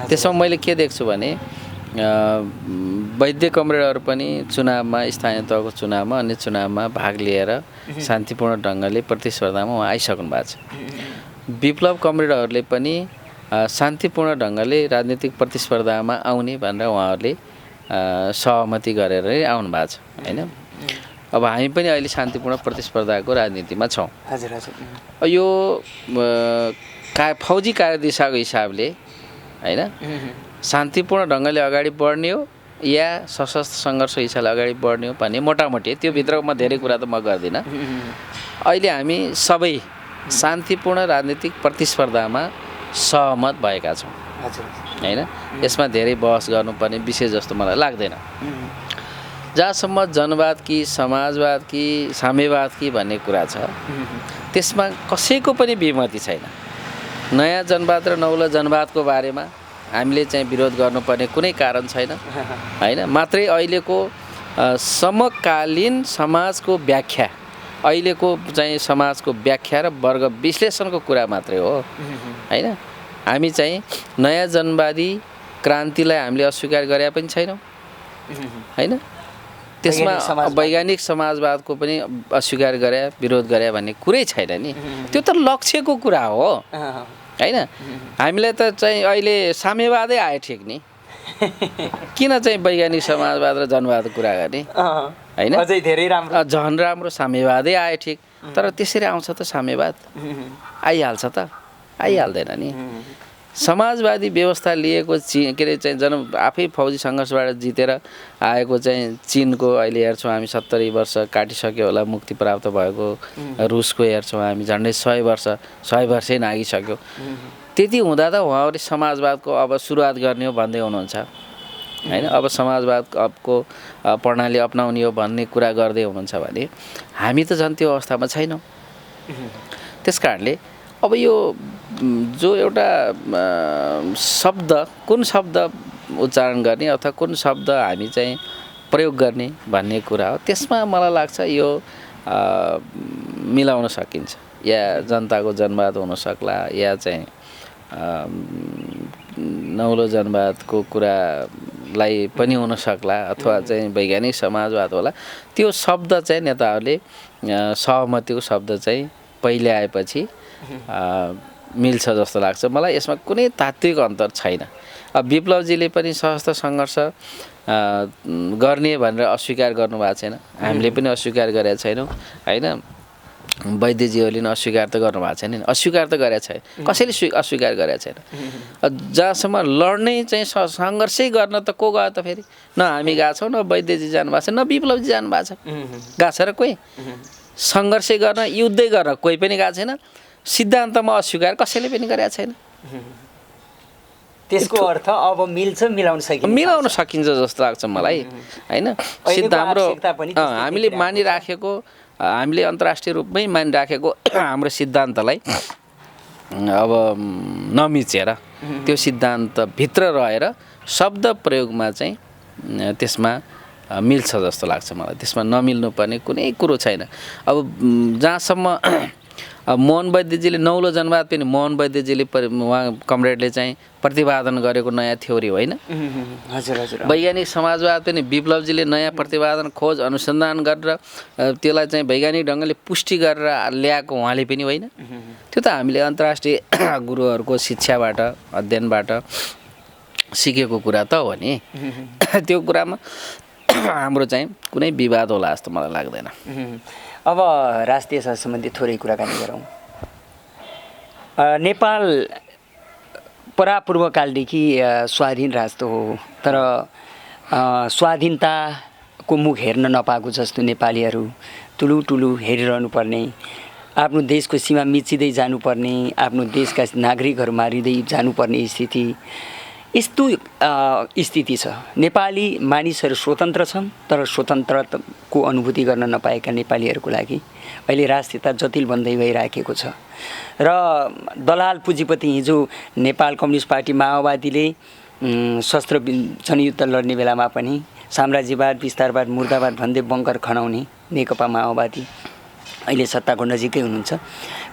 Speaker 1: त्यसमा मैले के देख्छु भने वैद्य कमरेडहरू पनि चुनावमा, स्थानीय तहको चुनावमा, अन्य चुनावमा भाग लिएर शान्तिपूर्ण ढङ्गले प्रतिस्पर्धामा उहाँ आइसक्नु भएको छ। विप्लव कमरेडहरूले पनि शान्तिपूर्ण ढङ्गले राजनीतिक प्रतिस्पर्धामा आउने भनेर उहाँहरूले सहमति गरेर आउनु भएको छ होइन। अब हामी पनि अहिले शान्तिपूर्ण प्रतिस्पर्धाको राजनीतिमा छौँ।
Speaker 2: हजुर हजुर।
Speaker 1: यो फौजी कार्यदिशाको हिसाबले होइन शान्तिपूर्ण ढङ्गले अगाडि बढ्ने हो या सशस्त्र सङ्घर्ष हिसाबले अगाडि बढ्ने हो भन्ने मोटामोटी त्यो भित्रको म धेरै कुरा त म गर्दिनँ। अहिले हामी सबै शान्तिपूर्ण राजनीतिक प्रतिस्पर्धामा सहमत भएका छौँ होइन। यसमा धेरै बहस गर्नुपर्ने विषय जस्तो मलाई लाग्दैन। जहाँसम्म जनवाद कि समाजवाद कि साम्यवाद कि भन्ने कुरा छ, त्यसमा कसैको पनि विमति छैन। नयाँ जनवाद र नौलो जनवादको बारेमा हामीले चाहिँ विरोध गर्नुपर्ने कुनै कारण छैन होइन। मात्रै अहिलेको समकालीन समाजको व्याख्या, अहिलेको चाहिँ समाजको व्याख्या र वर्ग विश्लेषणको कुरा मात्रै हो होइन। हामी चाहिँ नयाँ जनवादी क्रान्तिलाई हामीले अस्वीकार गरे पनि छैनौँ होइन। त्यसमा वैज्ञानिक समाजवादको पनि अस्वीकार गरे, विरोध गरे भन्ने कुरै छैन नि। त्यो त लक्ष्यको कुरा हो होइन। हामीलाई त चाहिँ अहिले साम्यवादै आयो ठिक नि, किन चाहिँ वैज्ञानिक समाजवाद र जनवादको कुरा गर्ने होइन।
Speaker 2: अझै धेरै राम्रो,
Speaker 1: झन् राम्रो साम्यवादै आयो ठिक। तर त्यसरी आउँछ त साम्यवाद? आइहाल्छ त? आइहाल्दैन नि। समाजवादी व्यवस्था लिएको के अरे चाहिँ आफै फौजी सङ्घर्षबाट जितेर आएको चाहिँ चिनको अहिले हेर्छौँ हामी 70 वर्ष काटिसक्यो होला मुक्ति प्राप्त भएको। रुसको हेर्छौँ हामी झन्डै 100 वर्षै नागिसक्यो। त्यति हुँदा त उहाँहरूले समाजवादको अब सुरुवात गर्ने हो भन्दै हुनुहुन्छ होइन। अब समाजवादको प्रणाली अपनाउने हो भन्ने कुरा गर्दै हुनुहुन्छ भने हामी त झन् त्यो अवस्थामा छैनौँ। त्यस कारणले अब यो जो एउटा शब्द, कुन शब्द उच्चारण गर्ने अथवा कुन शब्द हामी चाहिँ प्रयोग गर्ने भन्ने कुरा हो, त्यसमा मलाई लाग्छ यो मिलाउन सकिन्छ। या जनताको जनवाद हुन सक्ला या चाहिँ नौलो जनवादको कुरालाई पनि हुन सक्ला अथवा चाहिँ वैज्ञानिक समाजवाद होला। त्यो शब्द चाहिँ नेताहरूले सहमतिको शब्द चाहिँ पहिले आएपछि मिल्छ जस्तो लाग्छ मलाई। यसमा कुनै तात्विक अन्तर छैन। अब विप्लवजीले पनि सशस्त्र सङ्घर्ष गर्ने भनेर अस्वीकार गर्नुभएको छैन, हामीले पनि अस्वीकार गरेका छैनौँ होइन। वैद्यजीहरूले पनि अस्वीकार त गर्नुभएको छैन, अस्वीकार त गरेका छैन, कसैले अस्वीकार गरेका छैन। जहाँसम्म लड्ने चाहिँ सङ्घर्षै गर्न त को गयो त फेरि? न हामी गएको छौँ, न वैद्यजी जानुभएको छ, न विप्लवजी जानुभएको छ। गएको छ र कोही? सङ्घर्षै गर्न युद्धै गर्न कोही पनि गएको छैन। सिद्धान्तमा अस्वीकार कसैले पनि गरेका छैन।
Speaker 2: त्यसको अर्थ अब मिलाउन सकिन्छ जस्तो लाग्छ मलाई होइन। हाम्रो हामीले मानिराखेको, हामीले अन्तर्राष्ट्रिय रूपमै मानिराखेको हाम्रो सिद्धान्तलाई अब नमिचेर त्यो सिद्धान्तभित्र रहेर शब्द प्रयोगमा चाहिँ त्यसमा मिल्छ जस्तो लाग्छ मलाई। त्यसमा नमिल्नु पर्ने कुनै कुरो छैन। अब जहाँसम्म मोहन वैद्यजीले नौलो जनवाद पनि मोहन वैद्यजीले उहाँ कमरेडले चाहिँ प्रतिपादन गरेको नयाँ थ्योरी होइन। हजुर हजुर।
Speaker 1: वैज्ञानिक समाजवाद पनि विप्लवजीले नयाँ प्रतिपादन खोज अनुसन्धान गरेर त्यसलाई चाहिँ वैज्ञानिक ढङ्गले पुष्टि गरेर ल्याएको उहाँले पनि होइन। त्यो त हामीले अन्तर्राष्ट्रिय गुरुहरूको शिक्षाबाट अध्ययनबाट सिकेको कुरा त हो नि। त्यो कुरामा हाम्रो चाहिँ कुनै विवाद होला जस्तो मलाई लाग्दैन।
Speaker 2: अब राष्ट्रिय हित सम्बन्धी थोरै कुराकानी गरौँ। नेपाल परापूर्वकालदेखि स्वाधीन राष्ट्र हो, तर स्वाधीनताको मुख हेर्न नपाएको जस्तो नेपालीहरू ठुलो हेरिरहनु पर्ने, आफ्नो देशको सीमा मिचिँदै जानुपर्ने, आफ्नो देशका नागरिकहरू मारिँदै जानुपर्ने स्थिति, यस्तो स्थिति छ। नेपाली मानिसहरू स्वतन्त्र छन्, तर स्वतन्त्रताको अनुभूति गर्न नपाएका नेपालीहरूको लागि अहिले राष्ट्रियता जटिल बन्दै गइराखेको छ। र दलाल पुँजीपति हिजो नेपाल कम्युनिस्ट पार्टी माओवादीले शस्त्र जनयुद्ध लड्ने बेलामा पनि साम्राज्यवाद विस्तारवाद मुर्दाबाद भन्दै बङ्कर खनाउने नेकपा माओवादी अहिले सत्ताको नजिकै हुनुहुन्छ।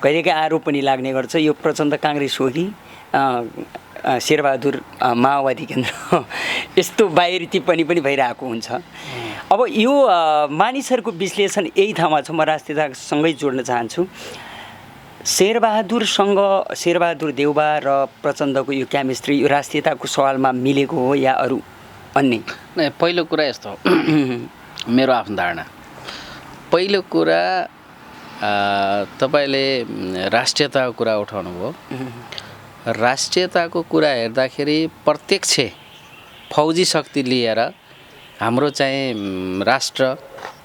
Speaker 2: कहिलेकाहीँ आरोप पनि लाग्ने गर्छ यो प्रचण्ड काङ्ग्रेस हो कि शेरबहादुर माओवादी केन्द्र, यस्तो बाहिरी पनि भइरहेको हुन्छ। अब यो मानिसहरूको विश्लेषण यही ठाउँमा छ। म राष्ट्रियतासँगै जोड्न चाहन्छु। शेरबहादुर देउबा र प्रचण्डको यो केमिस्ट्री यो राष्ट्रियताको सवालमा मिलेको हो या अरू अन्य?
Speaker 1: नै, पहिलो कुरा यस्तो हो, मेरो आफ्नो धारणा। पहिलो कुरा तपाईँले राष्ट्रियताको कुरा उठाउनु भयो। राष्ट्रियताको कुरा हेर्दाखेरि प्रत्यक्ष फौजी शक्ति लिएर हाम्रो चाहिँ राष्ट्र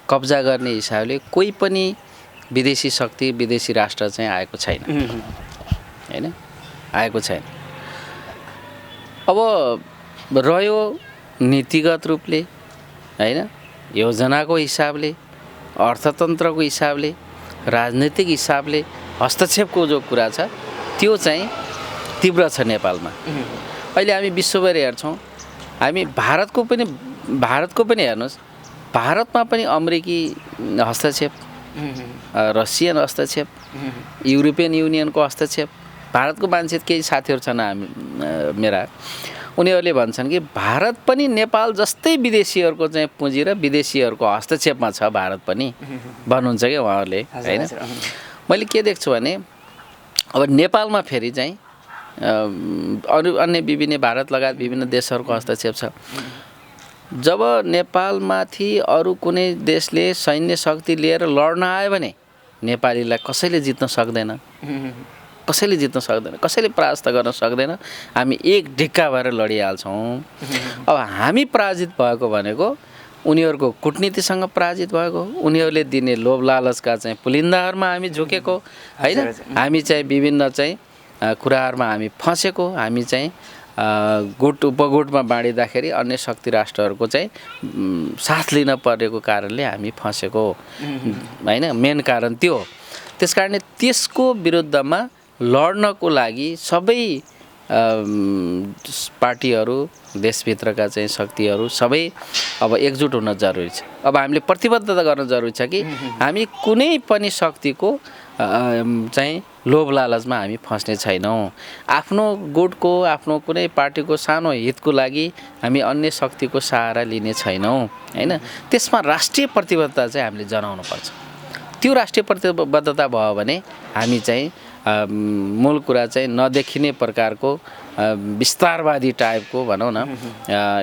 Speaker 1: कब्जा गर्ने हिसाबले कोही पनि विदेशी शक्ति विदेशी राष्ट्र चाहिँ आएको छैन होइन, आएको छैन। अब रह्यो नीतिगत रूपले होइन, योजनाको हिसाबले, अर्थतन्त्रको हिसाबले, राजनीतिक हिसाबले हस्तक्षेपको जो कुरा छ त्यो चाहिँ तीव्र छ नेपालमा। अहिले हामी विश्वभरि हेर्छौँ, हामी भारतको पनि हेर्नुहोस्, भारतमा पनि अमेरिकी हस्तक्षेप, रसियन हस्तक्षेप, युरोपियन युनियनको हस्तक्षेप। भारतको मान्छे केही साथीहरू छन् मेरा, उनीहरूले भन्छन् कि भारत पनि नेपाल जस्तै विदेशीहरूको चाहिँ पुँजी र विदेशीहरूको हस्तक्षेपमा छ भारत पनि भन्नुहुन्छ क्या उहाँहरूले होइन। मैले के देख्छु भने अब नेपालमा फेरि चाहिँ अरू अन्य विभिन्न भारत लगायत विभिन्न देशहरूको हस्तक्षेप छ। जब नेपालमाथि अरू कुनै देशले सैन्य शक्ति लिएर लड्न आयो भने नेपालीलाई कसैले जित्न सक्दैन, कसैले परास्त गर्न सक्दैन। हामी एक ढिक्का भएर लडिहाल्छौँ। अब हामी पराजित भएको भनेको उनीहरूको कूटनीतिसँग पराजित भएको, उनीहरूले दिने लोभ लालचका चाहिँ पुलिन्दाहरूमा हामी झुकेको होइन। हामी चाहिँ विभिन्न चाहिँ कुराहरूमा हामी फँसेको, हामी चाहिँ गुट उपगुटमा बाँडिँदाखेरि अन्य शक्ति राष्ट्रहरूको चाहिँ साथ लिन परेको कारणले हामी फँसेको होइन, मेन कारण त्यो हो। त्यस कारणले त्यसको विरुद्धमा लड्नको लागि सबै पार्टीहरू, देशभित्रका चाहिँ शक्तिहरू सबै अब एकजुट हुन जरुरी छ। अब हामीले प्रतिबद्धता गर्न जरुरी छ कि हामी कुनै पनि शक्तिको चाहिँ लोभ लालचमा हामी फस्ने छैनौँ। आफ्नो गुटको आफ्नो कुनै पार्टीको सानो हितको लागि हामी अन्य शक्तिको सहारा लिने छैनौँ हैन। त्यसमा राष्ट्रिय प्रतिबद्धता चाहिँ हामीले जनाउनुपर्छ। त्यो राष्ट्रिय प्रतिबद्धता भयो भने हामी चाहिँ मूल कुरा चाहिँ नदेखिने प्रकारको विस्तारवादी टाइपको भनौँ न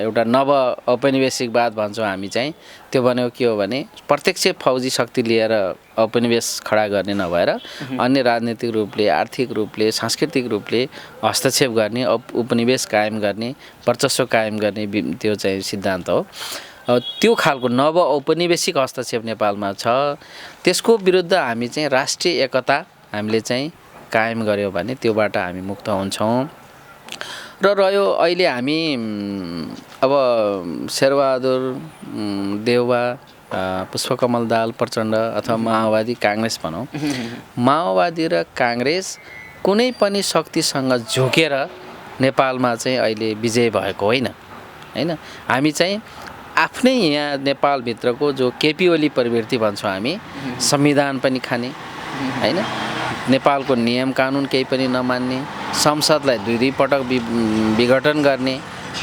Speaker 1: एउटा नव औपनिवेशिकवाद भन्छौँ हामी चाहिँ, त्यो भनेको के हो भने प्रत्यक्ष फौजी शक्ति लिएर औपनिवेश खडा गर्ने नभएर अन्य राजनीतिक रूपले, आर्थिक रूपले, सांस्कृतिक रूपले हस्तक्षेप गर्ने, उपनिवेश कायम गर्ने, वर्चस्व कायम गर्ने त्यो चाहिँ सिद्धान्त हो। त्यो खालको नव औपनिवेशिक हस्तक्षेप नेपालमा छ। त्यसको विरुद्ध हामी चाहिँ राष्ट्रिय एकता हामीले चाहिँ कायम गर्यो भने त्योबाट हामी मुक्त हुन्छौँ। र रह्यो अहिले हामी अब शेरबहादुर देउवा, पुष्पकमल दाहाल प्रचण्ड अथवा माओवादी काङ्ग्रेस भनौँ, माओवादी र काङ्ग्रेस कुनै पनि शक्तिसँग झुकेर नेपालमा चाहिँ अहिले विजय भएको होइन हैन। हामी चाहिँ आफ्नै यहाँ नेपालभित्रको जो केपी ओली प्रवृत्ति भन्छौँ हामी, संविधान पनि खाने हैन, नेपालको नियम कानुन केही पनि नमान्ने, संसदलाई दुई पटक विघटन गर्ने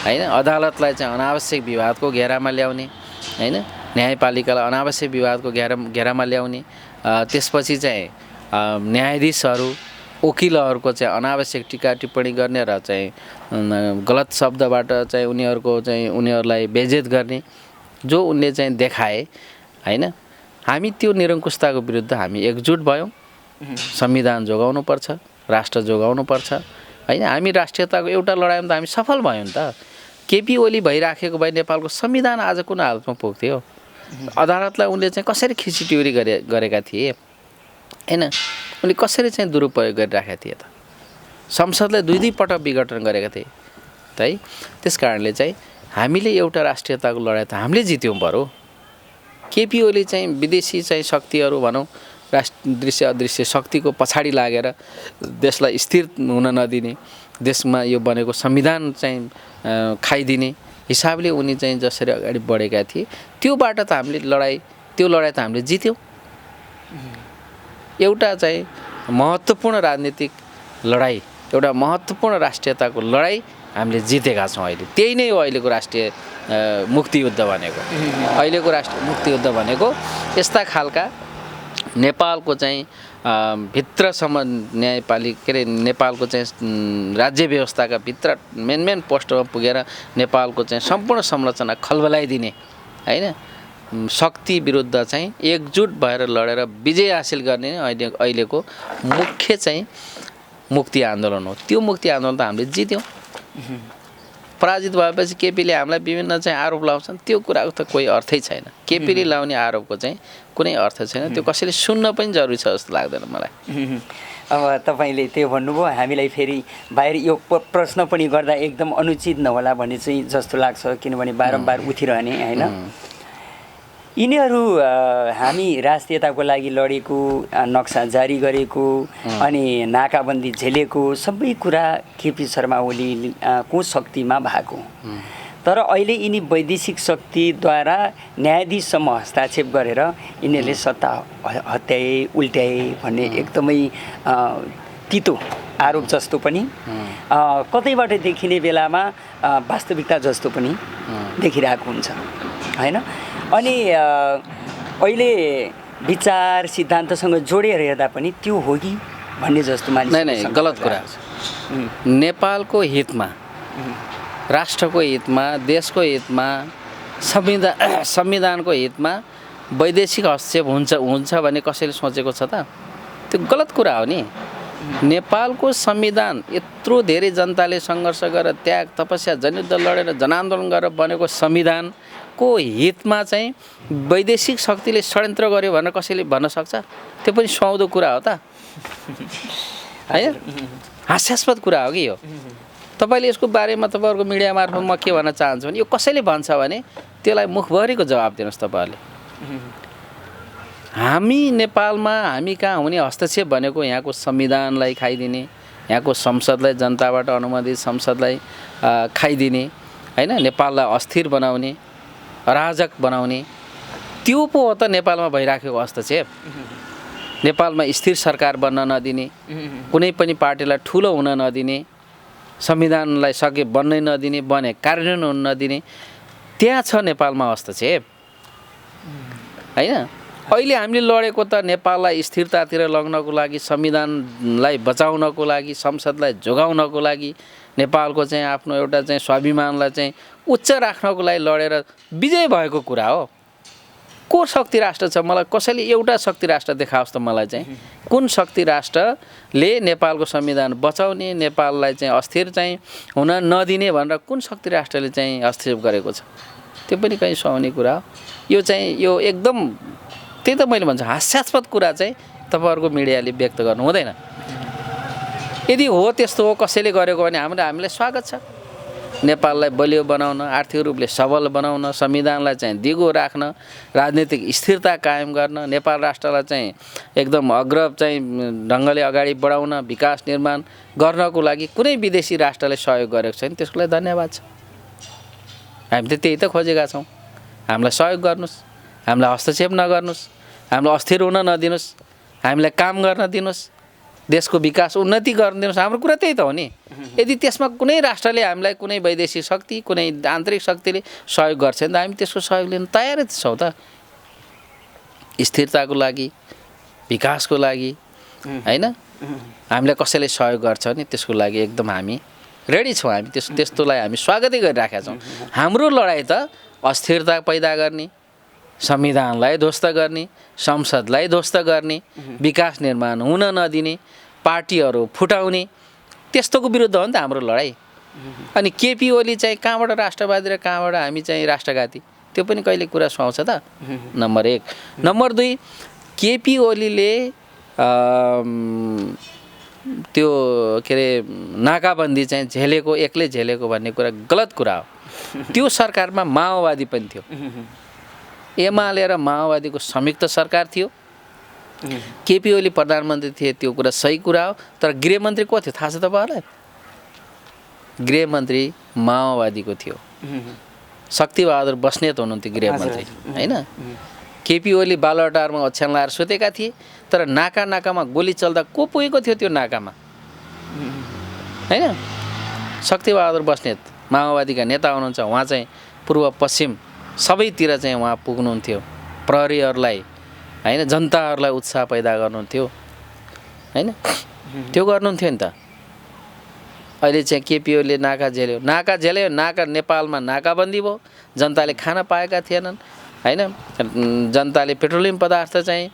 Speaker 1: हैन, अदालतलाई चाहिँ अनावश्यक विवादको घेरामा ल्याउने हैन, न्यायपालिकालाई अनावश्यक विवादको घेरामा ल्याउने, त्यसपछि चाहिँ न्यायाधीशहरू वकिलहरूको चाहिँ अनावश्यक टीका टिप्पणी गर्ने र चाहिँ गलत शब्दबाट चाहिँ उनीहरूलाई बेइज्जत गर्ने जो उनले चाहिँ देखाए हैन। हामी त्यो निरङ्कुशताको विरुद्ध हामी एकजुट भयौँ। संविधान जोगाउनुपर्छ, राष्ट्र जोगाउनुपर्छ हैन। हामी राष्ट्रियताको एउटा लडाइमा त हामी सफल भयौँ नि त। केपी ओली भइराखेको भए नेपालको संविधान आज कुन हालतमा पुग्थ्यो? अदालतलाई उनले चाहिँ कसरी खिचिटिउरी गरेका थिए हैन, उनले कसरी चाहिँ दुरुपयोग गरिराखेका थिए त? संसदलाई दुई पटक विघटन गरेका थिए है। त्यस कारणले चाहिँ हामीले एउटा राष्ट्रियताको लडाइँ त हामीले जित्यौँ बरु। केपी ओली चाहिँ विदेशी चाहिँ शक्तिहरू भनौँ दृश्य अदृश्य शक्तिको पछाडि लागेर देशलाई स्थिर हुन नदिने, देशमा यो बनेको संविधान चाहिँ खाइदिने हिसाबले उनी चाहिँ जसरी अगाडि बढेका थिए त्योबाट त हामीले त्यो लडाइँ त हामीले जित्यौँ। एउटा चाहिँ महत्त्वपूर्ण राजनीतिक लडाइँ, एउटा महत्त्वपूर्ण राष्ट्रियताको लडाइँ हामीले जितेका छौँ अहिले। त्यही नै हो अहिलेको राष्ट्रिय मुक्तियुद्ध भनेको। अहिलेको राष्ट्रिय मुक्तियुद्ध भनेको यस्ता खालका नेपालको चाहिँ भित्रसम्म न्यायपालिका के अरे नेपालको चाहिँ राज्य व्यवस्थाका भित्र मेन पोस्टमा पुगेर नेपालको चाहिँ सम्पूर्ण संरचना खलबलाइदिने हैन शक्ति विरुद्ध चाहिँ एकजुट भएर लडेर विजय हासिल गर्ने अहिलेको मुख्य चाहिँ मुक्ति आन्दोलन हो। त्यो मुक्ति आन्दोलन त हामीले जित्यौँ। पराजित भएपछि केपीले हामीलाई विभिन्न चाहिँ आरोप लाउँछन्, त्यो कुराको त कोही अर्थै छैन। केपीले लाउने आरोपको चाहिँ कुनै अर्थ छैन, त्यो कसैले सुन्न पनि जरुरी छ जस्तो लाग्दैन मलाई।
Speaker 2: अब तपाईँले त्यो भन्नुभयो, हामीलाई फेरि बाहिर यो प्रश्न पनि गर्दा एकदम अनुचित नहोला भन्ने चाहिँ जस्तो लाग्छ, किनभने बारम्बार उठिरहने होइन। यिनीहरू हामी राष्ट्रियताको लागि लडेको, नक्सा जारी गरेको अनि नाकाबन्दी झेलेको सबै कुरा केपी शर्मा ओलीको शक्तिमा भएको, तर अहिले यिनी वैदेशिक शक्तिद्वारा न्यायाधीशसम्म हस्तक्षेप गरेर यिनीहरूले सत्ता हत्याए उल्ट्याए भन्ने एकदमै तितो आरोप जस्तो पनि कतैबाट देखिने बेलामा वास्तविकता जस्तो पनि देखिरहेको हुन्छ होइन। अनि अहिले विचार सिद्धान्तसँग जोडेर हेर्दा पनि त्यो हो कि भन्ने जस्तो
Speaker 1: मानिस गलत कुरा छ। नेपालको हितमा, राष्ट्रको हितमा, देशको हितमा, संविधानको हितमा वैदेशिक हस्तक्षेप हुन्छ भन्ने कसैले सोचेको छ त? त्यो गलत कुरा हो नि। नेपालको संविधान यत्रो धेरै जनताले सङ्घर्ष गरेर त्याग तपस्या जनयुद्ध लडेर जनआन्दोलन गरेर बनेको संविधानको हितमा चाहिँ वैदेशिक शक्तिले षड्यन्त्र गर्यो भनेर कसैले भन्न सक्छ? त्यो पनि सुहाउँदो कुरा हो त हैन? हास्यास्पद कुरा हो कि यो। तपाईँले यसको बारेमा तपाईँहरूको मिडिया मार्फत म के भन्न चाहन्छु भने यो कसैले भन्छ भने त्यसलाई मुखभरिको जवाब दिनुहोस् तपाईँहरूले। हामी नेपालमा हामी कहाँ हुने हस्तक्षेप भनेको यहाँको संविधानलाई खाइदिने, यहाँको संसदलाई जनताबाट अनुमोदित संसदलाई खाइदिने हैन, नेपाललाई अस्थिर बनाउने, अराजक बनाउने, त्यो पो हो त नेपालमा भइराखेको हस्तक्षेप। नेपालमा स्थिर सरकार बन्न नदिने, कुनै पनि पार्टीलाई ठुलो हुन नदिने, संविधानलाई सके बन्नै नदिने, बने कार्यान्वयन हुन नदिने, त्यहाँ छ नेपालमा हस्तक्षेप होइन। अहिले हामीले लडेको त नेपाललाई स्थिरतातिर लग्नको लागि, संविधानलाई बचाउनको लागि, संसदलाई जोगाउनको लागि, नेपालको चाहिँ आफ्नो एउटा चाहिँ स्वाभिमानलाई चाहिँ उच्च राख्नको लागि लडेर विजय भएको कुरा हो। को शक्ति राष्ट्र छ? मलाई कसैले एउटा शक्ति राष्ट्र देखाओस् त मलाई चाहिँ। कुन शक्ति राष्ट्रले नेपालको संविधान बचाउने, नेपाललाई चाहिँ अस्थिर चाहिँ हुन नदिने भनेर कुन शक्ति राष्ट्रले चाहिँ हस्तक्षेप गरेको छ? त्यो पनि कहीँ सुहाउने कुरा हो। यो चाहिँ यो एकदम त्यही त मैले भन्छु हास्यास्पद कुरा चाहिँ तपाईँहरूको मिडियाले व्यक्त गर्नु हुँदैन। यदि हो त्यस्तो हो कसैले गरेको भने हामीलाई स्वागत छ। नेपाललाई बलियो बनाउन, आर्थिक रूपले सबल बनाउन, संविधानलाई चाहिँ दिगो राख्न, राजनीतिक स्थिरता कायम गर्न, नेपाल राष्ट्रलाई चाहिँ एकदम अग्र चाहिँ ढङ्गले अगाडि बढाउन, विकास निर्माण गर्नको लागि कुनै विदेशी राष्ट्रले सहयोग गरेको छैन, त्यसको लागि धन्यवाद छ। हामी त त्यही त खोजेका छौँ। हामीलाई सहयोग गर्नुहोस्, हामीलाई हस्तक्षेप नगर्नुहोस्, हामीलाई अस्थिर हुन नदिनुहोस्, हामीलाई काम गर्न दिनुहोस्, देशको विकास उन्नति गर्न दिनुहोस्। हाम्रो कुरा त्यही त हो नि। यदि त्यसमा कुनै राष्ट्रले हामीलाई कुनै वैदेशिक शक्ति, कुनै आन्तरिक शक्तिले सहयोग गर्छ भने त हामी त्यसको सहयोग लिन तयारै छौँ त। स्थिरताको लागि, विकासको लागि होइन, हामीलाई कसैले सहयोग गर्छ भने त्यसको लागि एकदम हामी रेडी छौँ। हामी त्यस्तोलाई हामी स्वागतै गरिराखेका छौँ। हाम्रो लडाइँ त अस्थिरता पैदा गर्ने, संविधानलाई ध्वस्त गर्ने, संसदलाई ध्वस्त गर्ने, विकास निर्माण हुन नदिने, पार्टीहरू फुटाउने, त्यस्तोको विरुद्ध हो नि त हाम्रो लडाइँ। अनि केपी ओली चाहिँ कहाँबाट राष्ट्रवादी र कहाँबाट हामी चाहिँ राष्ट्रघाती, त्यो पनि कहिले कुरा सुहाउँछ त? नम्बर 1। नम्बर 2, केपी ओलीले त्यो के अरे नाकाबन्दी चाहिँ झेलेको, एक्लै झेलेको भन्ने कुरा गलत कुरा हो। त्यो सरकारमा माओवादी पनि थियो, एमाले र माओवादीको संयुक्त सरकार थियो। केपी ओली प्रधानमन्त्री थिए, त्यो कुरा सही कुरा हो। तर गृहमन्त्री को थियो थाहा छ तपाईँहरूलाई? गृहमन्त्री माओवादीको थियो, शक्तिबहादुर बस्नेत हुनुहुन्थ्यो गृहमन्त्री होइन। केपी ओली बालुवाटारमा ओछ्यान लाएर सुतेका थिए, तर नाकामा गोली चल्दा को पुगेको थियो त्यो नाकामा होइन? शक्तिबहादुर बस्नेत माओवादीका नेता हुनुहुन्छ। उहाँ चाहिँ पूर्व पश्चिम सबैतिर चाहिँ उहाँ पुग्नुहुन्थ्यो, प्रहरीहरूलाई होइन, जनताहरूलाई उत्साह पैदा गर्नुहुन्थ्यो होइन, त्यो गर्नुहुन्थ्यो नि त। अहिले चाहिँ केपी ओलीले नाका झेल्यो, नाका नेपालमा नाकाबन्दी भयो, जनताले खान पाएका थिएनन् होइन, जनताले पेट्रोलियम पदार्थ चाहिँ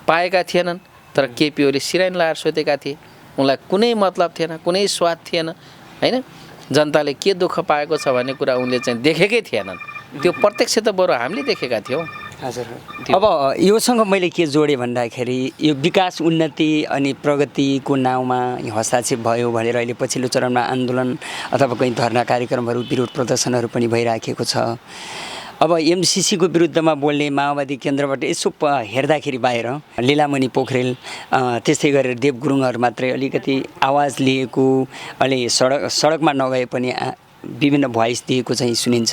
Speaker 1: पाएका थिएनन्। तर केपी ओली सिराइन लाएर सुतेका थिए, उनलाई कुनै मतलब थिएन, कुनै स्वाद थिएन होइन। जनताले के दुःख पाएको छ भन्ने कुरा उनले चाहिँ देखेकै थिएनन्। त्यो प्रत्यक्ष त बरु हामीले देखेका थियौँ।
Speaker 2: हजुर। अब योसँग मैले के जोडेँ भन्दाखेरि यो विकास, उन्नति अनि प्रगतिको नाउँमा हस्तक्षेप भयो भनेर अहिले पछिल्लो चरणमा आन्दोलन अथवा कहीँ धरना कार्यक्रमहरू, विरोध प्रदर्शनहरू पनि भइराखेको छ। अब एमसिसीको विरुद्धमा बोल्ने माओवादी केन्द्रबाट यसो हेर्दाखेरि बाहिर लीलामणि पोखरेल, त्यस्तै गरेर देव गुरुङहरू मात्रै अलिकति आवाज लिएको, अलि सडकमा नगए पनि विभिन्न भोइस दिएको चाहिँ सुनिन्छ।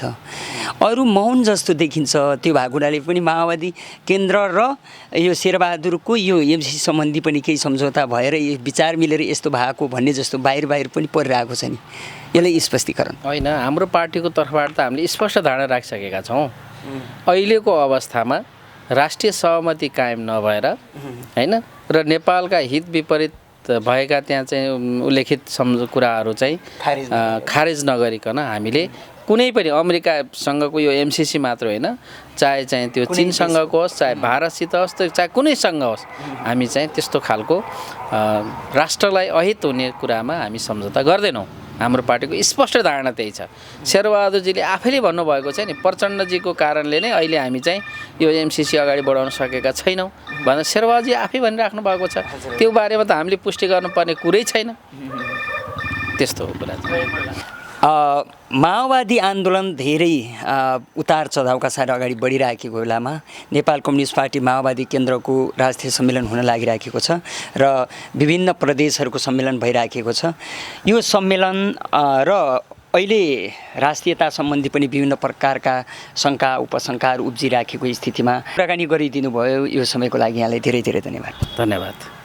Speaker 2: अरू मौन जस्तो देखिन्छ। त्यो भएको हुनाले पनि माओवादी केन्द्र र यो शेरबहादुरको यो एमसिसी सम्बन्धी पनि केही सम्झौता भएर यो विचार मिलेर यस्तो भएको भन्ने जस्तो बाहिर पनि परिरहेको छ नि, यसलाई स्पष्टीकरण
Speaker 1: होइन। हाम्रो पार्टीको तर्फबाट त हामीले स्पष्ट धारणा राखिसकेका छौँ। अहिलेको अवस्थामा राष्ट्रिय सहमति कायम नभएर होइन र नेपालका हित विपरीत भएका त्यहाँ चाहिँ उल्लेखित कुराहरू चाहिँ खारेज नगरिकन हामीले कुनै पनि अमेरिकासँगको यो एमसिसी मात्र होइन, चाहे चाहिँ त्यो चीनसँगको होस्, चाहे भारतसित होस्, चाहे कुनैसँग होस्, हामी चाहिँ त्यस्तो खालको राष्ट्रलाई अहित हुने कुरामा हामी सम्झौता गर्दैनौँ। हाम्रो पार्टीको स्पष्ट धारणा त्यही छ। शेरबहादुरजीले आफैले भन्नुभएको छ नि, प्रचण्डजीको कारणले नै अहिले हामी चाहिँ यो एमसिसी अगाडि बढाउन सकेका छैनौँ भनेर शेरबहादुरजी आफै भनिराख्नु भएको छ। त्यो बारेमा त हामीले पुष्टि गर्नुपर्ने कुरै छैन। त्यस्तो हो कुरा।
Speaker 2: माओवादी आन्दोलन धेरै उतार चढाउका साथ अगाडि बढिराखेको बेलामा नेपाल कम्युनिस्ट पार्टी माओवादी केन्द्रको राष्ट्रिय सम्मेलन हुन लागिराखेको छ र विभिन्न प्रदेशहरूको सम्मेलन भइराखेको छ। यो सम्मेलन र अहिले राष्ट्रियता सम्बन्धी पनि विभिन्न प्रकारका शङ्का उपशङ्काहरू उब्जिराखेको स्थितिमा कुराकानी गरिदिनु भयो यो समयको लागि यहाँलाई धेरै धेरै धन्यवाद।
Speaker 1: धन्यवाद।